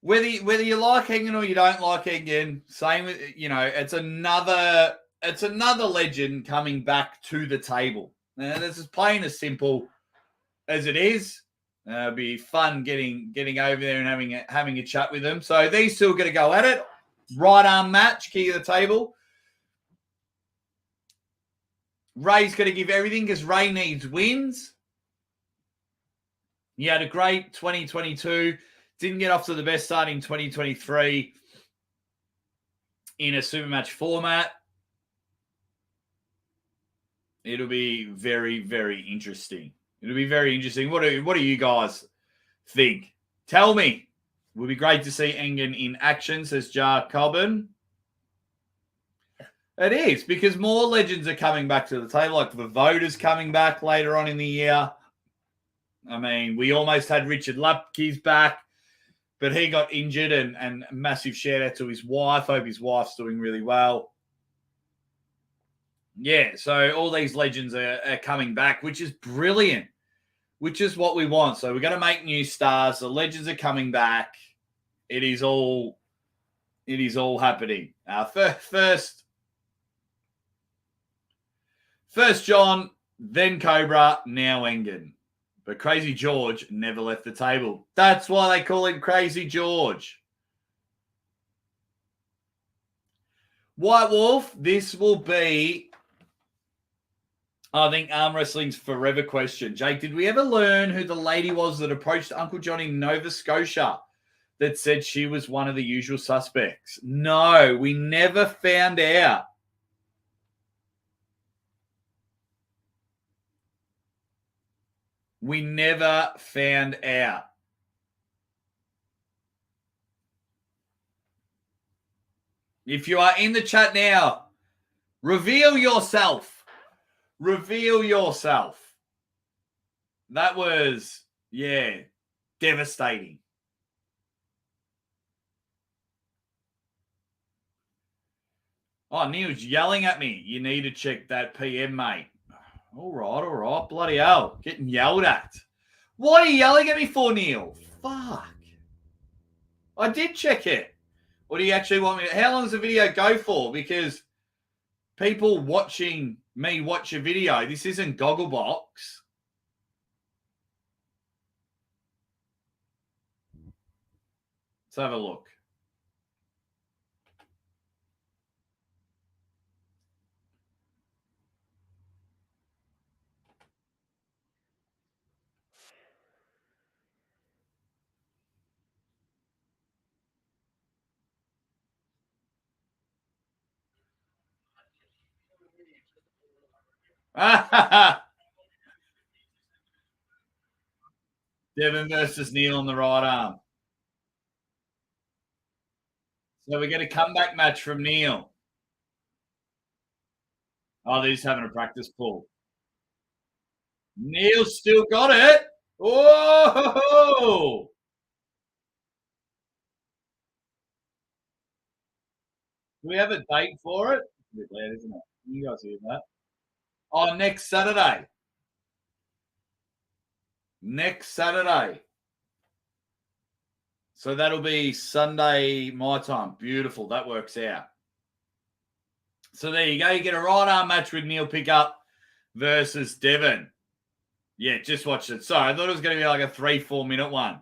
Whether you like Engen or you don't like Engen, same with, it's another legend coming back to the table. And this is plain as simple as it is. It'll be fun getting over there and having a chat with them. So these two are going to go at it. Right arm match, key of the table. Ray's going to give everything because Ray needs wins. He had a great 2022. Didn't get off to the best start in 2023 in a super match format. It'll be very, very interesting. It'll be very interesting. What do you guys think? Tell me. It would be great to see Engen in action, says Jar Cobbin. It is, because more legends are coming back to the table, like Voda's coming back later on in the year. I mean, we almost had Richard Lapke's back, but he got injured, and massive shout out to his wife. Hope his wife's doing really well. Yeah, so all these legends are coming back, which is brilliant, which is what we want. So we're going to make new stars. The legends are coming back. It is all happening. First John, then Cobra, now Engen. But Crazy George never left the table. That's why they call him Crazy George. White Wolf, this will be, I think, arm wrestling's forever question. Jake, did we ever learn who the lady was that approached Uncle John in Nova Scotia that said she was one of the usual suspects? No, we never found out. We never found out. If you are in the chat now, reveal yourself. Reveal yourself. That was, devastating. Oh, Neil's yelling at me. You need to check that PM, mate. All right. Bloody hell. Getting yelled at. What are you yelling at me for, Neil? Fuck. I did check it. What do you actually want me to... How long does the video go for? Because people watching me watch a video, this isn't Gogglebox. Let's have a look. Devin versus Neil on the right arm. So we get a comeback match from Neil. Oh, they're just having a practice pull. Neil's still got it. Whoa! Do we have a date for it? It's a bit late, isn't it? You guys hear that? Oh, next Saturday. Next Saturday. So that'll be Sunday my time. Beautiful. That works out. So there you go. You get a right arm match with Neil Pickup versus Devin. Yeah, just watched it. Sorry, I thought it was going to be like a 3-4 minute one.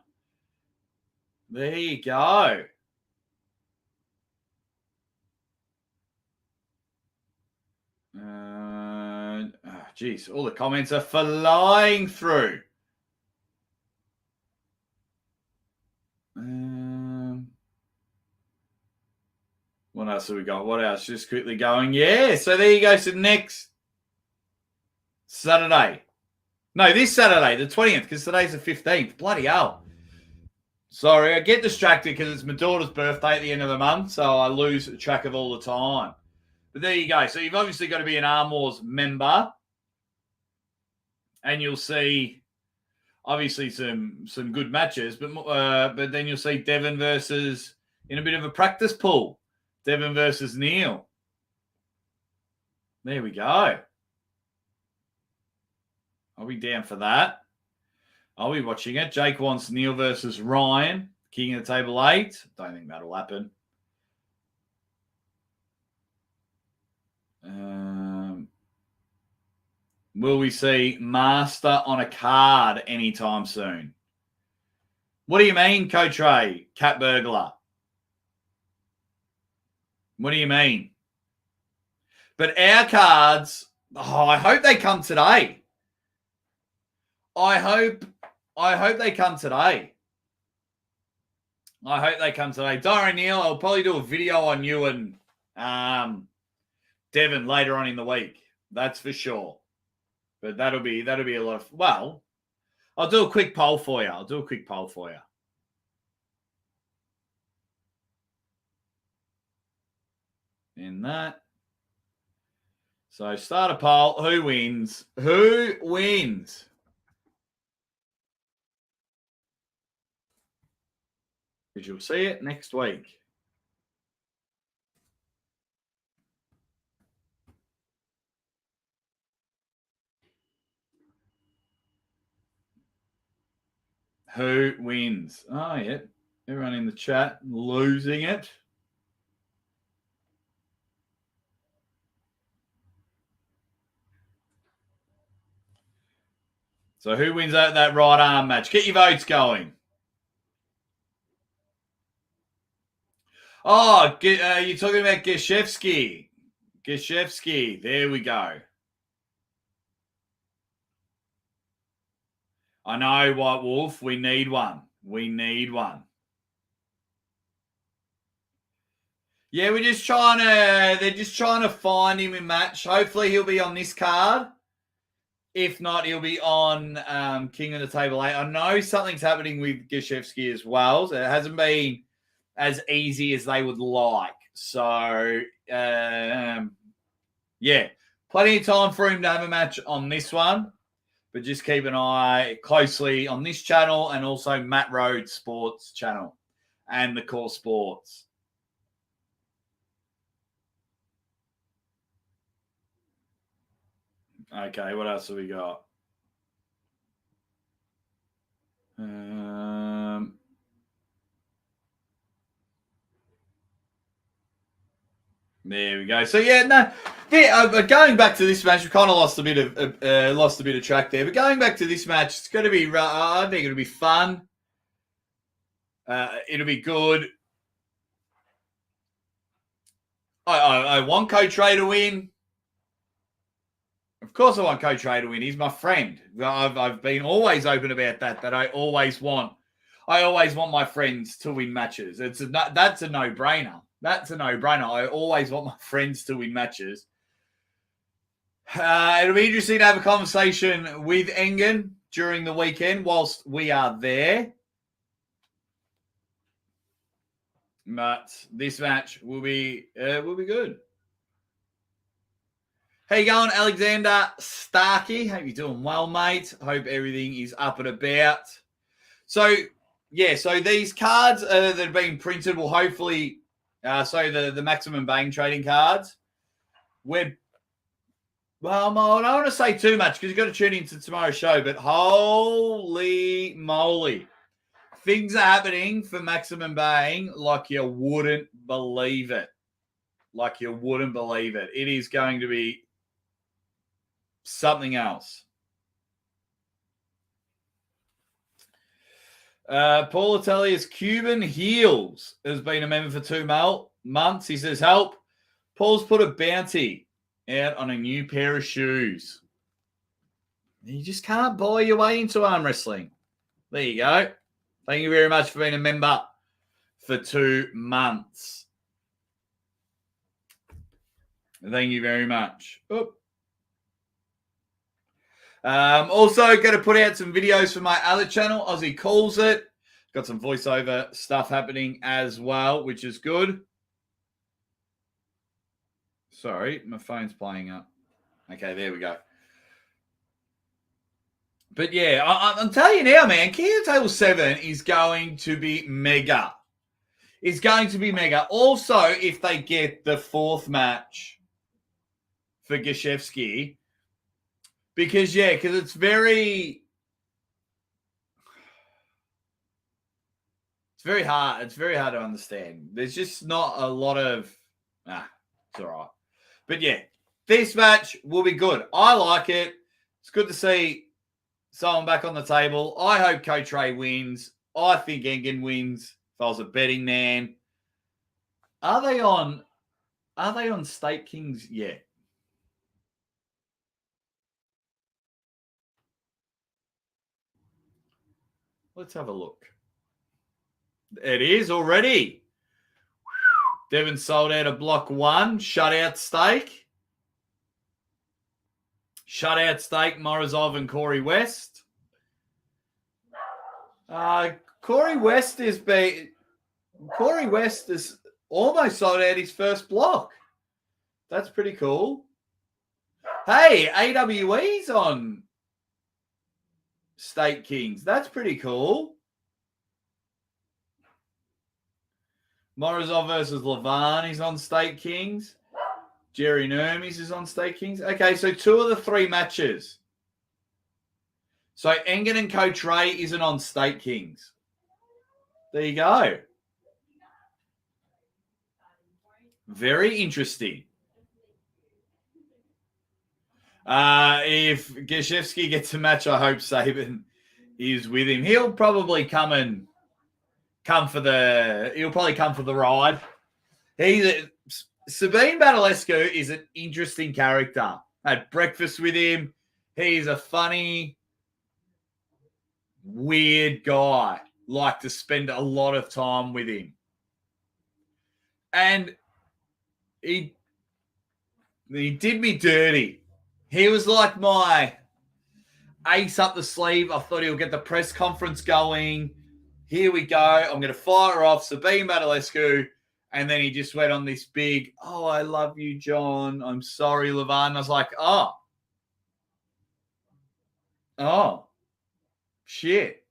There you go. Geez, all the comments are flying through. What else have we got? What else? Just quickly going. Yeah, so there you go. So next Saturday. No, this Saturday, the 20th, because today's the 15th. Bloody hell. Sorry, I get distracted because it's my daughter's birthday at the end of the month, so I lose track of all the time. But there you go. So you've obviously got to be an Arm Wars member, and you'll see obviously some good matches, but then you'll see Devin versus in a bit of a practice pool. Devin versus Neil. There we go. I'll be down for that. I'll be watching it. Jake wants Neil versus Ryan, King of the Table 8. Don't think that'll happen. Will we see Master on a card anytime soon? What do you mean, Coach Ray? Cat Burglar. What do you mean? But our cards, I hope they come today. I hope they come today. Darren Neal, I'll probably do a video on you and Devin later on in the week. That's for sure. But that'll be a lot of, well, I'll do a quick poll for you. In that. So start a poll. Who wins? Because you'll see it next week. Who wins? Oh, yeah. Everyone in the chat losing it. So who wins that right arm match? Get your votes going. Oh, you're talking about Gashevsky. There we go. I know, White Wolf. We need one. Yeah, they're just trying to find him in match. Hopefully he'll be on this card. If not, he'll be on King of the Table 8. I know something's happening with Gashevsky as well. So it hasn't been as easy as they would like. So, yeah, plenty of time for him to have a match on this one. But just keep an eye closely on this channel and also Matt Rhodes Sports channel and the Core Sports. Okay, what else have we got? There we go. So going back to this match, we kind of lost a bit of track there. But going back to this match, it's going to be. I think it'll be fun. It'll be good. I want Coach Ray to win. Of course, I want Coach Ray to win. He's my friend. I've been always open about that. That I always want my friends to win matches. That's a no-brainer. I always want my friends to win matches. It'll be interesting to have a conversation with Engen during the weekend whilst we are there. But this match will be good. How you going, Alexander Starkey? Hope you're doing well, mate. Hope everything is up and about. So, so these cards that have been printed will hopefully, the maximum bang trading cards, I don't want to say too much because you've got to tune into tomorrow's show, but holy moly. Things are happening for maximum bang like you wouldn't believe it. Like you wouldn't believe it. It is going to be something else. Paul Atelia's Cuban Heels has been a member for 2 months. He says, help. Paul's put a bounty out on a new pair of shoes. You just can't buy your way into arm wrestling. There you go. Thank you very much for being a member for 2 months. Thank you very much. Also, going to put out some videos for my other channel, Aussie Calls It. Got some voiceover stuff happening as well, which is good. Sorry, my phone's playing up. Okay, there we go. But yeah, I'm telling you now, man, King of the Table 7 is going to be mega. It's going to be mega. Also, if they get the 4th match for Gashevsky, because it's very hard. It's very hard to understand. There's just not a lot of it's all right. But yeah, this match will be good. I like it. It's good to see someone back on the table. I hope Coach Ray wins. I think Engen wins. If I was a betting man. Are they on State Kings yet? Let's have a look. It is already. Devin sold out of block 1. Shutout Steak. Shutout Steak, Morozov and Corey West. Corey West has almost sold out his first block. That's pretty cool. Hey, AWE's on State Kings. That's pretty cool. Morozov versus Levan is on State Kings. Jerry Nermis is on State Kings. Okay, so 2 of the 3 matches. So Engen and Coach Ray isn't on State Kings. There you go. Very interesting. If Gashevsky gets a match, I hope Saban is with him. He'll probably come for the ride. Sabine Badalescu is an interesting character. I had breakfast with him. He's a funny, weird guy. Like to spend a lot of time with him. And he did me dirty. He was like my ace up the sleeve. I thought he'll get the press conference going. Here we go. I'm going to fire off Sabine Badalescu. And then he just went on this big, I love you, John. I'm sorry, Levan. I was like, shit.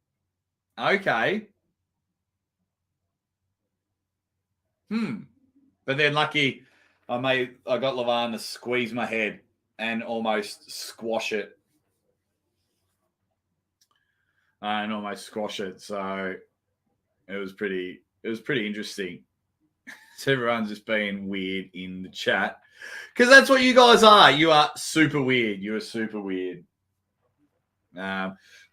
Okay. But then lucky I got Levan to squeeze my head and almost squash it. So it was pretty interesting. So everyone's just being weird in the chat. Because that's what you guys are. You are super weird. You are super weird.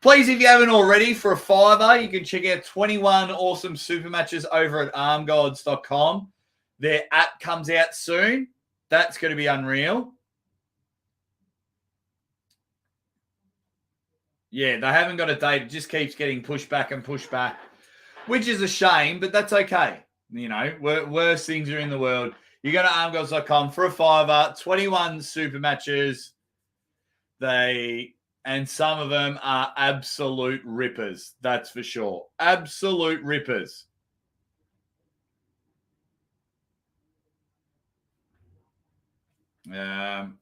Please, if you haven't already, for a $5, you can check out 21 awesome super matches over at armgods.com. Their app comes out soon. That's going to be unreal. Yeah, they haven't got a date. It just keeps getting pushed back, which is a shame, but that's okay. You know, worst things are in the world. You go to armgods.com for a $5, 21 super matches. And some of them are absolute rippers. That's for sure. Absolute rippers. Hang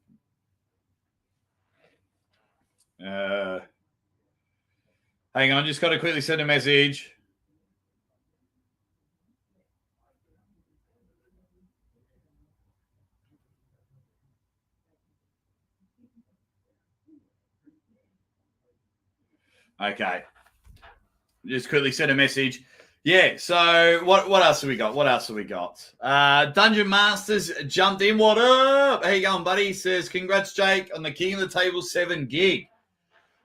on, just got to quickly send a message. Okay. Just quickly send a message. Yeah, so what else have we got? What else have we got? Dungeon Masters jumped in. What up? How you going, buddy? He says, congrats, Jake, on the King of the Table 7 gig.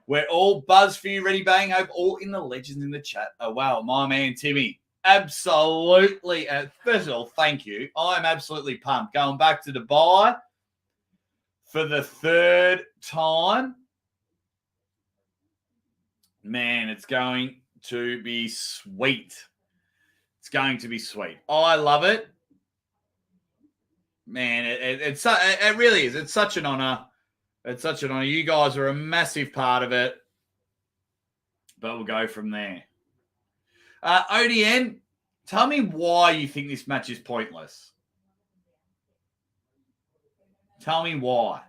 We're all buzzed for you, ready, bang. Hope all in the legends in the chat. Oh, wow. My man, Timmy. Absolutely. First of all, thank you. I'm absolutely pumped. Going back to Dubai for the third time. Man, it's going to be sweet. It's going to be sweet. I love it. Man, it really is. It's such an honor. It's such an honor. You guys are a massive part of it. But we'll go from there. ODN, tell me why you think this match is pointless. Tell me why.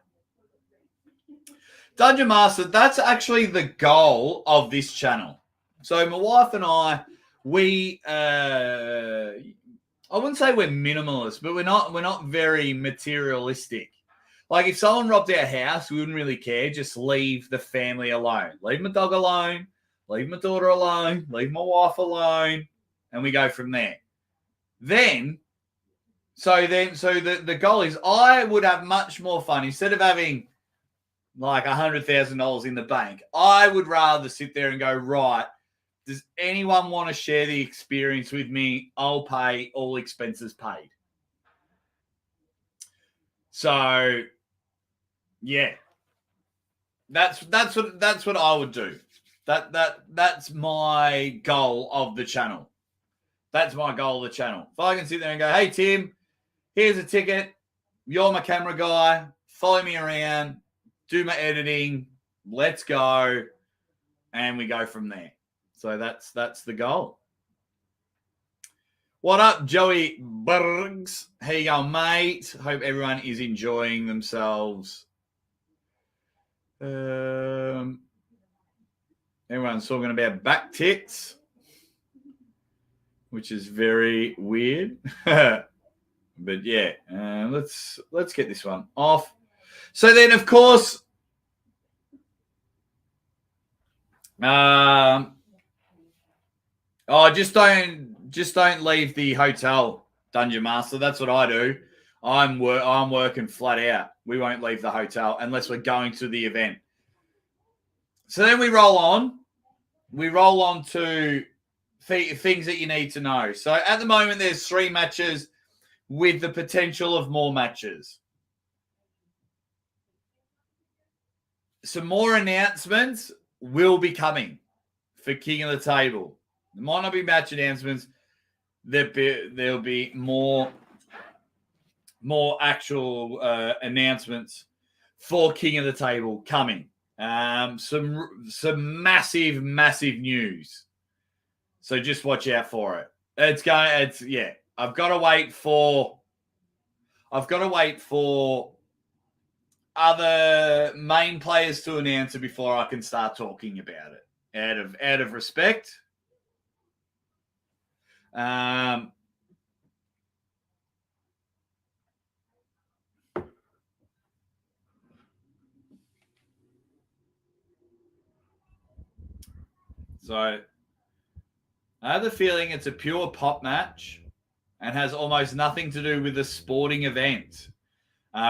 Dungeon Master, that's actually the goal of this channel. So my wife and I, we I wouldn't say we're minimalist, but we're not very materialistic. Like if someone robbed our house, we wouldn't really care. Just leave the family alone. Leave my dog alone. Leave my daughter alone. Leave my wife alone. And we go from there. So the goal is I would have much more fun. Instead of having like $100,000 in the bank, I would rather sit there and go, right, does anyone want to share the experience with me? I'll pay, all expenses paid. So, yeah, that's what I would do. That's my goal of the channel. That's my goal of the channel. If I can sit there and go, hey, Tim, here's a ticket. You're my camera guy. Follow me around. Do my editing. Let's go. And we go from there. So that's the goal. What up, Joey Bergs? How you going, mate? Hope everyone is enjoying themselves. Everyone's talking about back tits, which is very weird. But yeah, let's get this one off. So then, of course, just don't leave the hotel, Dungeon Master. That's what I do. I'm working flat out. We won't leave the hotel unless we're going to the event. So then we roll on. We roll on to things that you need to know. So at the moment, there's 3 matches with the potential of more matches. Some more announcements will be coming for King of the Table. There might not be match announcements. There'll be more actual announcements for King of the Table coming. Some massive news. So just watch out for it. I've got to wait for other main players to announce it before I can start talking about it. Out of respect. So I have the feeling it's a pure pop match and has almost nothing to do with the sporting event.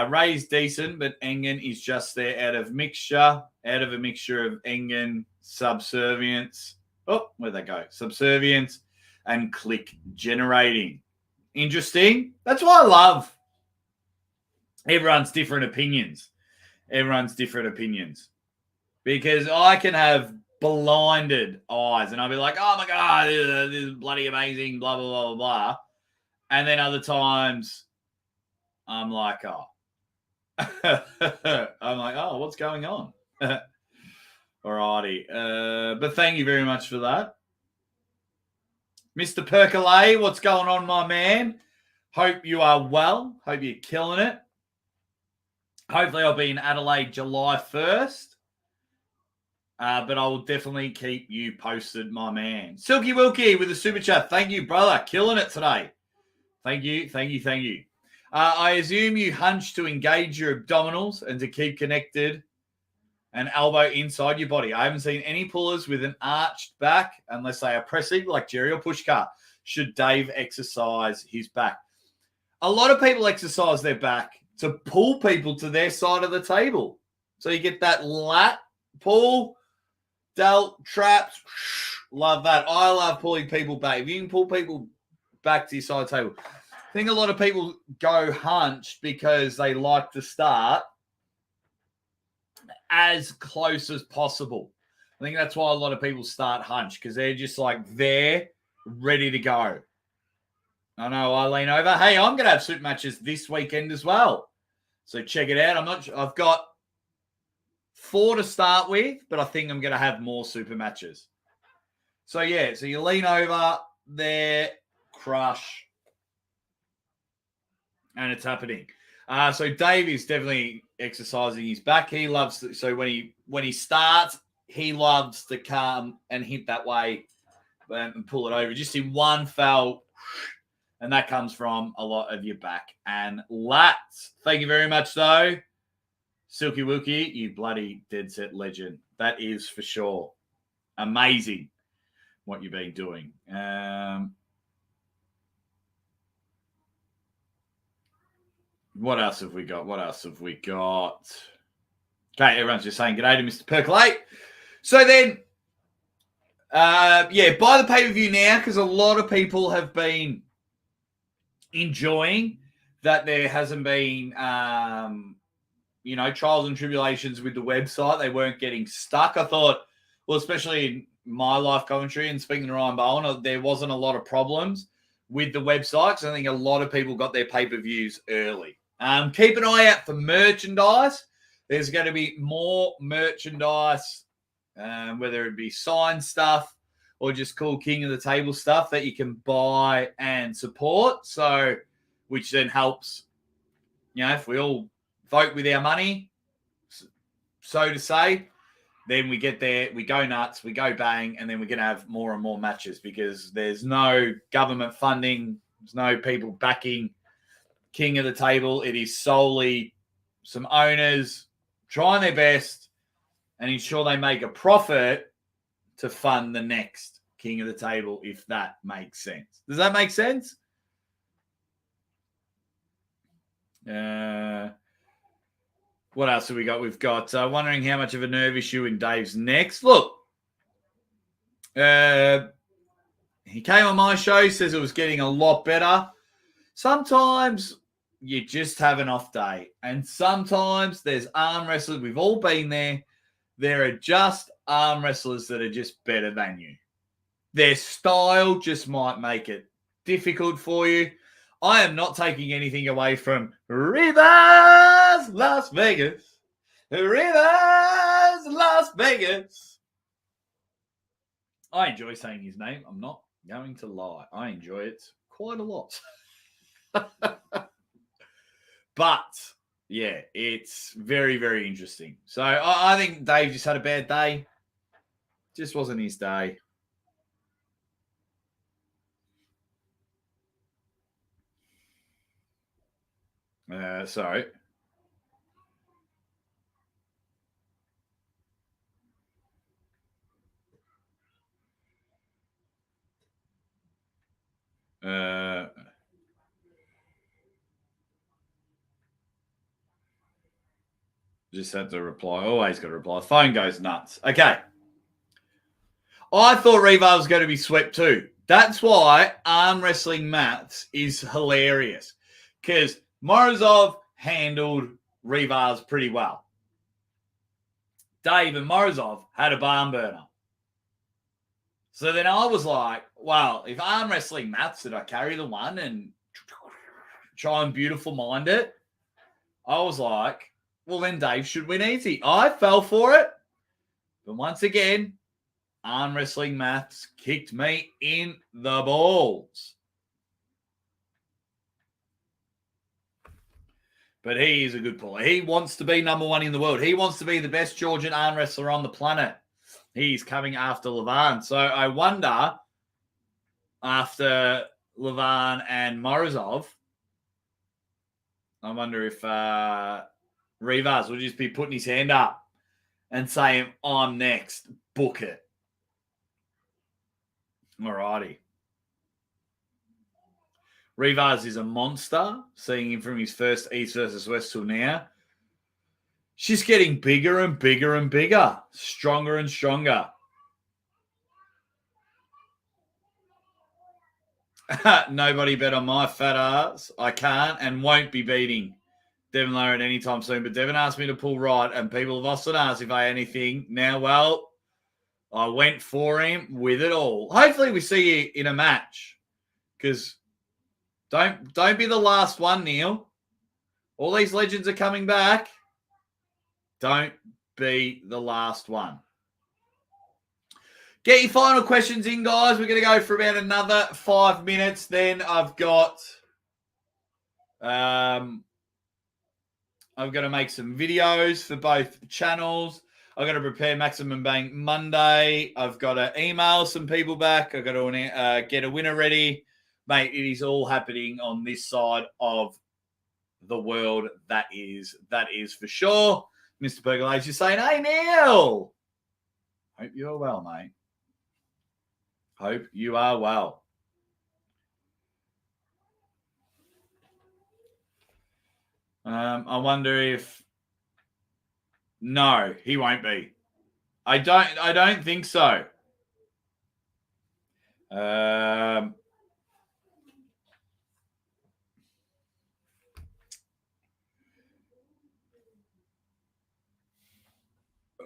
Ray's decent, but Engen is just there out of a mixture of Engen, subservience. Oh, where'd they go? Subservience and click generating. Interesting. That's why I love everyone's different opinions. Because I can have blinded eyes and I'll be like, oh my God, this is bloody amazing, blah, blah, blah, blah. And then other times I'm like, what's going on? Alrighty. But thank you very much for that. Mr. Percolay, what's going on, my man? Hope you are well. Hope you're killing it. Hopefully I'll be in Adelaide July 1st. But I will definitely keep you posted, my man. Silky Wilkie with a super chat. Thank you, brother. Killing it today. Thank you. I assume you hunch to engage your abdominals and to keep connected and elbow inside your body. I haven't seen any pullers with an arched back unless they are pressing like Jerry or Pushkar. Should Dave exercise his back? A lot of people exercise their back to pull people to their side of the table. So you get that lat pull, delt, traps. Love that. I love pulling people back. If you can pull people back to your side of the table. I think a lot of people go hunched because they like to start as close as possible. I think that's why a lot of people start hunched because they're just like there, ready to go. I know I lean over. Hey, I'm going to have super matches this weekend as well. So check it out. I've got 4 to start with, but I think I'm going to have more super matches. So, yeah, so you lean over there, crush, and it's happening. So Dave is definitely exercising his back. He loves so when he starts, he loves to come and hit that way and pull it over just in one fell, and that comes from a lot of your back and lats. Thank you very much, though, Silky Wilkie, you bloody dead set legend. That is for sure amazing what you've been doing. What else have we got? Okay, everyone's just saying g'day to Mr. Percolate. So then, buy the pay-per-view now because a lot of people have been enjoying that there hasn't been, trials and tribulations with the website. They weren't getting stuck. I thought, well, especially in my live commentary and speaking to Ryan Bowen, there wasn't a lot of problems with the website because I think a lot of people got their pay-per-views early. Keep an eye out for merchandise. There's going to be more merchandise, whether it be signed stuff or just cool King of the Table stuff that you can buy and support. So, which then helps, if we all vote with our money, so to say, then we get there, we go nuts, we go bang, and then we're going to have more and more matches because there's no government funding, there's no people backing King of the Table. It is solely some owners trying their best and ensure they make a profit to fund the next King of the Table, if that makes sense. Does that make sense? What else have we got? We've got wondering how much of a nerve issue in Dave's next. Look, he came on my show, says it was getting a lot better. Sometimes you just have an off day. And sometimes there's arm wrestlers. We've all been there. There are just arm wrestlers that are just better than you. Their style just might make it difficult for you. I am not taking anything away from Rivas Las Vegas. Rivas Las Vegas. I enjoy saying his name. I'm not going to lie. I enjoy it quite a lot. But, yeah, it's very, very interesting. So I think Dave just had a bad day. Just wasn't his day. Sorry. Just had to reply. Always got to reply. Phone goes nuts. Okay. I thought Reva was going to be swept too. That's why arm wrestling maths is hilarious. Because Morozov handled Rivas pretty well. Dave and Morozov had a barn burner. So then I was like, well, if arm wrestling maths, did I carry the one and try and beautiful mind it? I was like, well, then Dave should win easy. I fell for it. But once again, arm wrestling maths kicked me in the balls. But he is a good puller. He wants to be number one in the world. He wants to be the best Georgian arm wrestler on the planet. He's coming after Levan. So I wonder, after Levan and Morozov, I wonder if Rivas will just be putting his hand up and saying, I'm next. Book it. Alrighty. Rivas is a monster, seeing him from his first East versus West till now. She's getting bigger and bigger and bigger, stronger and stronger. Nobody bet on my fat ass. I can't and won't be beating Devin Lower anytime soon. But Devin asked me to pull right, and people have often asked if I had anything. Now, well, I went for him with it all. Hopefully we see you in a match, because don't be the last one, Neil. All these legends are coming back. Don't be the last one. Get your final questions in, guys. We're going to go for about another 5 minutes. Then I've got to make some videos for both channels. I've got to prepare Maximum Bank Monday. I've got to email some people back. I've got to get a winner ready. Mate, it is all happening on this side of the world. That is for sure. Mr. Pergolage, you're saying, hey, Neil. Hope you're well, mate. Hope you are well. I wonder if... No, he won't be. I don't think so.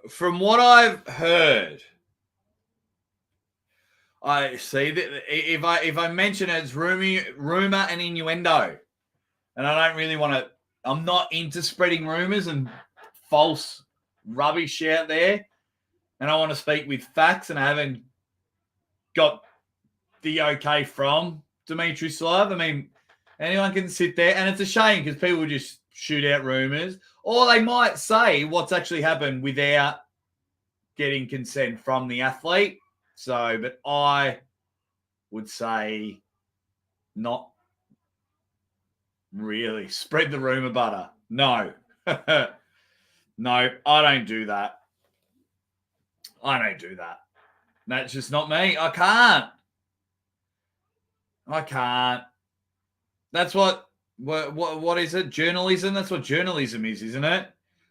From what I've heard, I see that if I mention it, it's rumor and innuendo, and I don't really want to. I'm not into spreading rumors and false rubbish out there, and I want to speak with facts, and I haven't got the okay from Dimitri Slav. I mean, anyone can sit there, and it's a shame because people just shoot out rumors, or they might say what's actually happened without getting consent from the athlete. So, but I would say not really. Spread the rumor butter. No. No, I don't do that. That's just not me. I can't. That's what is it? Journalism? That's what journalism is, isn't it?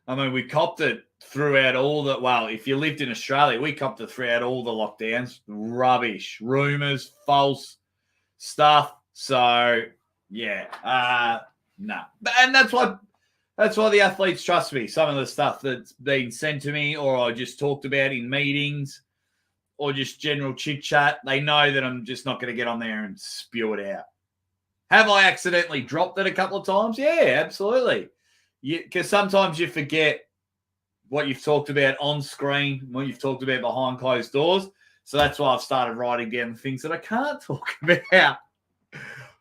I mean, we copped it throughout all the... Well, if you lived in Australia, we copped it throughout all the lockdowns. Rubbish. Rumours, false stuff. So, yeah. No. And that's why the athletes trust me. Some of the stuff that's been sent to me or I just talked about in meetings or just general chit-chat, they know that I'm just not going to get on there and spew it out. Have I accidentally dropped it a couple of times? Yeah, absolutely. Because sometimes you forget what you've talked about on screen, what you've talked about behind closed doors. So that's why I've started writing down things that I can't talk about,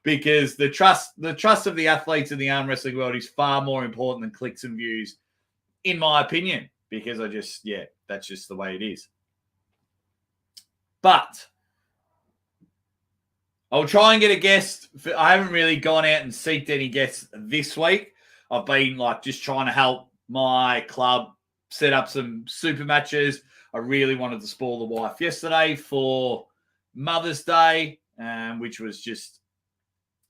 because the trust of the athletes in the arm wrestling world is far more important than clicks and views, in my opinion, because that's just the way it is. But I'll try and get a guest. I haven't really gone out and seeked any guests this week. I've been just trying to help my club set up some super matches. I really wanted to spoil the wife yesterday for Mother's Day, which was just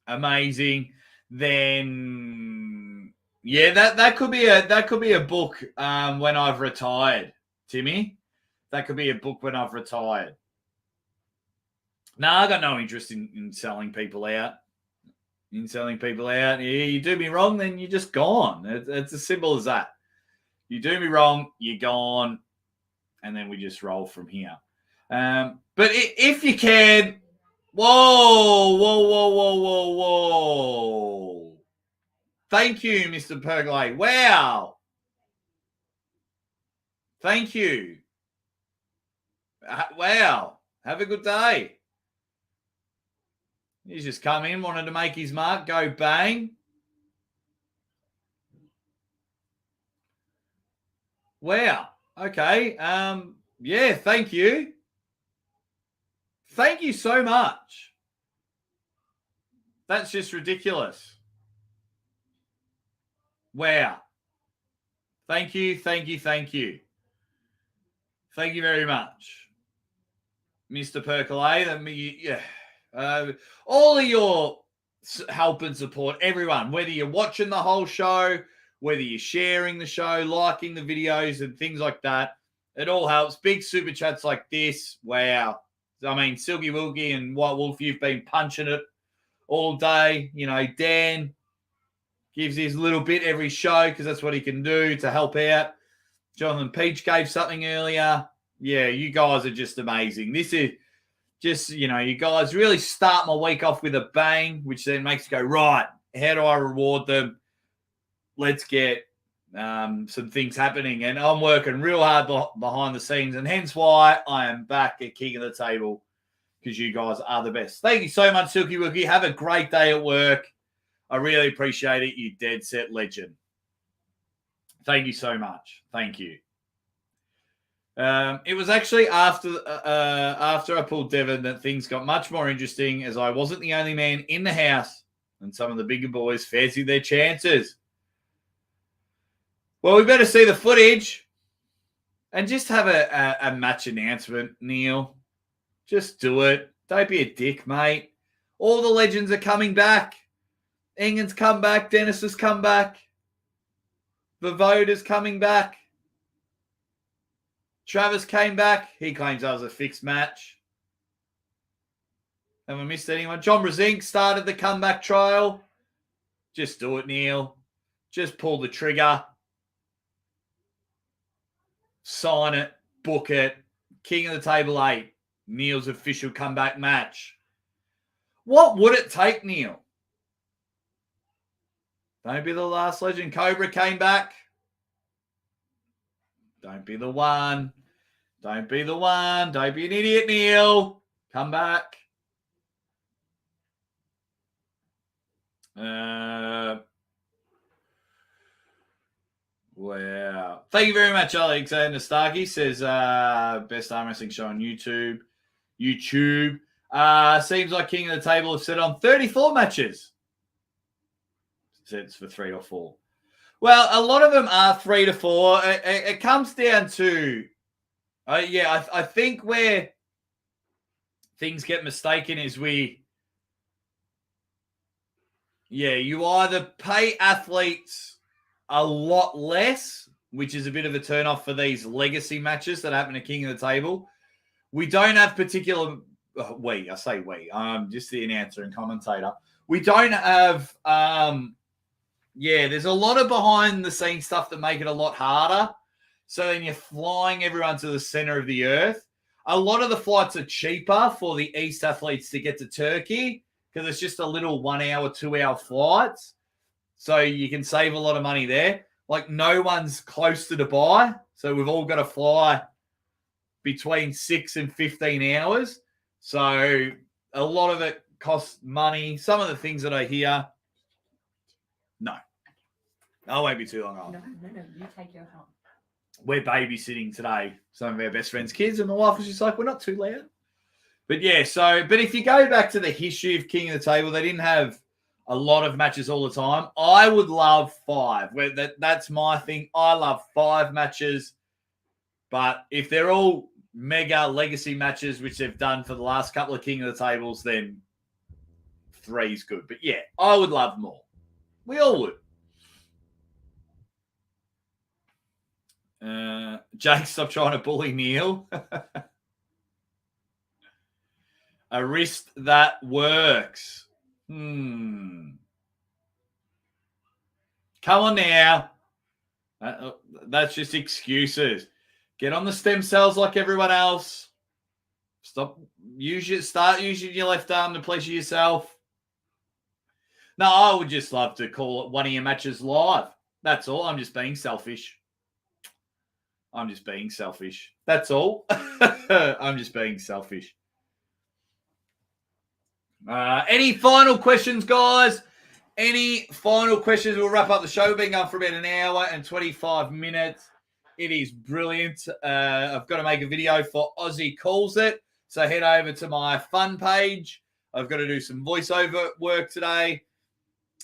amazing. Then, that could be a book when I've retired, Timmy. That could be a book when I've retired. No, I got no interest in selling people out. You do me wrong, then you're just gone. It's as simple as that. You do me wrong, you're gone, and then we just roll from here. But if you can, whoa. Thank you, Mr. Pergley. Wow. Thank you. Wow. Have a good day. He's just come in, wanted to make his mark, go bang. Wow. Okay. Yeah, thank you. Thank you so much. That's just ridiculous. Wow. Thank you, thank you, thank you. Thank you very much, Mr. Percolate. All of your help and support, everyone, whether you're watching the whole show, whether you're sharing the show, liking the videos and things like that, it all helps. Big super chats like this. Wow. I mean, Silky Wilkie and White Wolf, you've been punching it all day. You know, Dan gives his little bit every show because that's what he can do to help out. Jonathan Peach gave something earlier. Yeah, you guys are just amazing. This is just, you guys really start my week off with a bang, which then makes you go, right, how do I reward them? Let's get some things happening. And I'm working real hard behind the scenes, and hence why I am back at King of the Table, because you guys are the best. Thank you so much, Silky Wilkie. Have a great day at work. I really appreciate it, you dead set legend. Thank you so much. Thank you. It was actually after I pulled Devin that things got much more interesting, as I wasn't the only man in the house and some of the bigger boys fancied their chances. Well, we better see the footage and just have a match announcement, Neil. Just do it. Don't be a dick, mate. All the legends are coming back. Engen's come back. Dennis has come back. Vavoda's coming back. Travis came back. He claims that was a fixed match. Have I missed anyone? John Brezink started the comeback trial. Just do it, Neil. Just pull the trigger. Sign it. Book it. King of the Table 8. Neil's official comeback match. What would it take, Neil? Don't be the last legend. Cobra came back. Don't be the one. Don't be the one. Don't be an idiot, Neil. Come back. Wow. Thank you very much, Alexander Starkey. Says best arm wrestling show on YouTube. Seems like King of the Table have set on 34 matches. It's for 3 or 4. Well, a lot of them are 3 to 4. It comes down to, I think where things get mistaken is you either pay athletes a lot less, which is a bit of a turn-off for these legacy matches that happen at King of the Table. We don't have particular, I'm just the announcer and commentator. We don't have, there's a lot of behind-the-scenes stuff that make it a lot harder. So then you're flying everyone to the center of the earth. A lot of the flights are cheaper for the East athletes to get to Turkey because it's just a little 1 hour, 2 hour flights. So you can save a lot of money there. Like no one's close to Dubai. So we've all got to fly between 6 and 15 hours. So a lot of it costs money. Some of the things that I hear, no. I won't be too long on. No, you take your home. We're babysitting today, some of our best friends' kids, and my wife was just like, we're not too loud. But but if you go back to the history of King of the Table, they didn't have a lot of matches all the time. I would love 5. That's my thing. I love 5 matches. But if they're all mega legacy matches, which they've done for the last couple of King of the Tables, then 3 is good. But I would love more. We all would. Jake, stop trying to bully Neil. A wrist that works. Come on now. That's just excuses. Get on the stem cells like everyone else. Start using your left arm to pleasure yourself. No, I would just love to call it one of your matches live. That's all. I'm just being selfish. That's all. I'm just being selfish. Any final questions, guys? Any final questions? We'll wrap up the show. We've been going for about an hour and 25 minutes. It is brilliant. I've got to make a video for Aussie Calls It. So head over to my fun page. I've got to do some voiceover work today.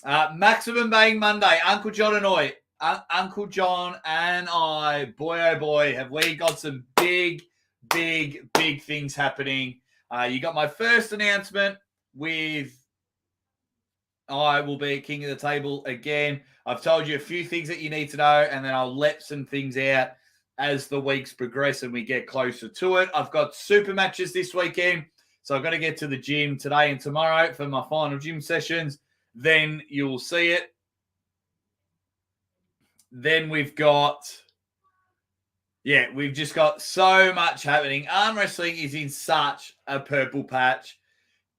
Maximum Bang Monday. Uncle John and I, boy, oh boy, have we got some big things happening. You got my first announcement with I will be King of the Table again. I've told you a few things that you need to know, and then I'll let some things out as the weeks progress and we get closer to it. I've got super matches this weekend, so I've got to get to the gym today and tomorrow for my final gym sessions. Then you'll see it. Then we've just got so much happening. Arm wrestling is in such a purple patch.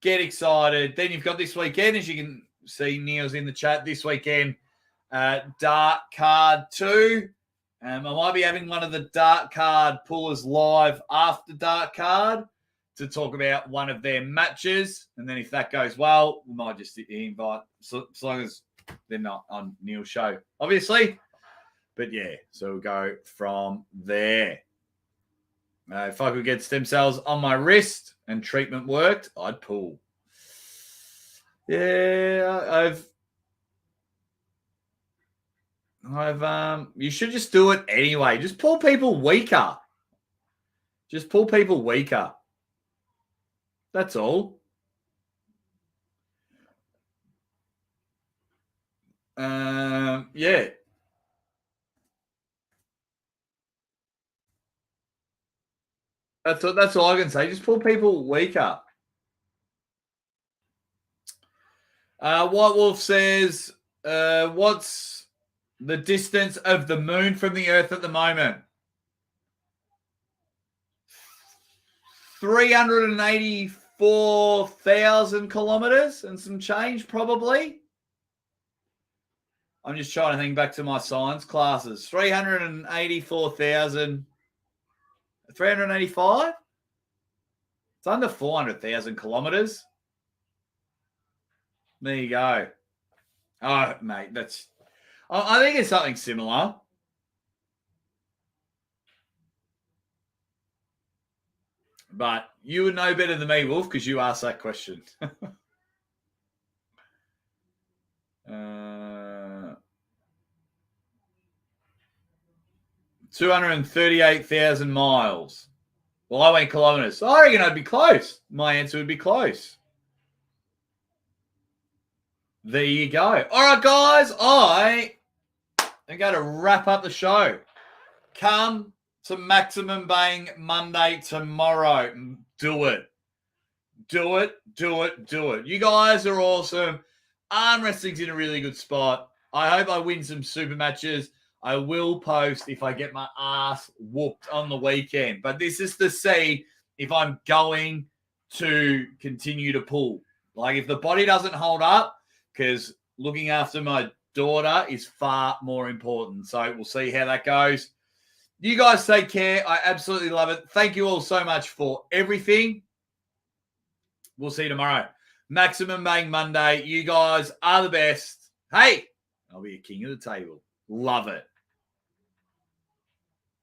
Get excited. Then you've got this weekend, as you can see, Neil's in the chat this weekend. Dark Card 2. I might be having one of the Dark Card pullers live after Dark Card to talk about one of their matches. And then if that goes well, we might just invite, so long as they're not on Neil's show, obviously. But yeah, so we'll go from there. If I could get stem cells on my wrist and treatment worked, I'd pull. Yeah, you should just do it anyway. Just pull people weaker. That's all. Yeah. That's all I can say. Just pull people weaker. White Wolf says, what's the distance of the moon from the Earth at the moment? 384,000 kilometers and some change, probably. I'm just trying to think back to my science classes. 384,000. 385? It's under 400,000 kilometers. There you go. Oh, mate, I think it's something similar. But you would know better than me, Wolf, because you asked that question. 238,000 miles. Well, I went kilometers. So I reckon I'd be close. My answer would be close. There you go. All right, guys. I am going to wrap up the show. Come to Maximum Bang Monday tomorrow. Do it. You guys are awesome. Arm wrestling's in a really good spot. I hope I win some super matches. I will post if I get my ass whooped on the weekend. But this is to see if I'm going to continue to pull. Like if the body doesn't hold up, because looking after my daughter is far more important. So we'll see how that goes. You guys take care. I absolutely love it. Thank you all so much for everything. We'll see you tomorrow. Maximum Bang Monday. You guys are the best. Hey, I'll be a king of the table. Love it.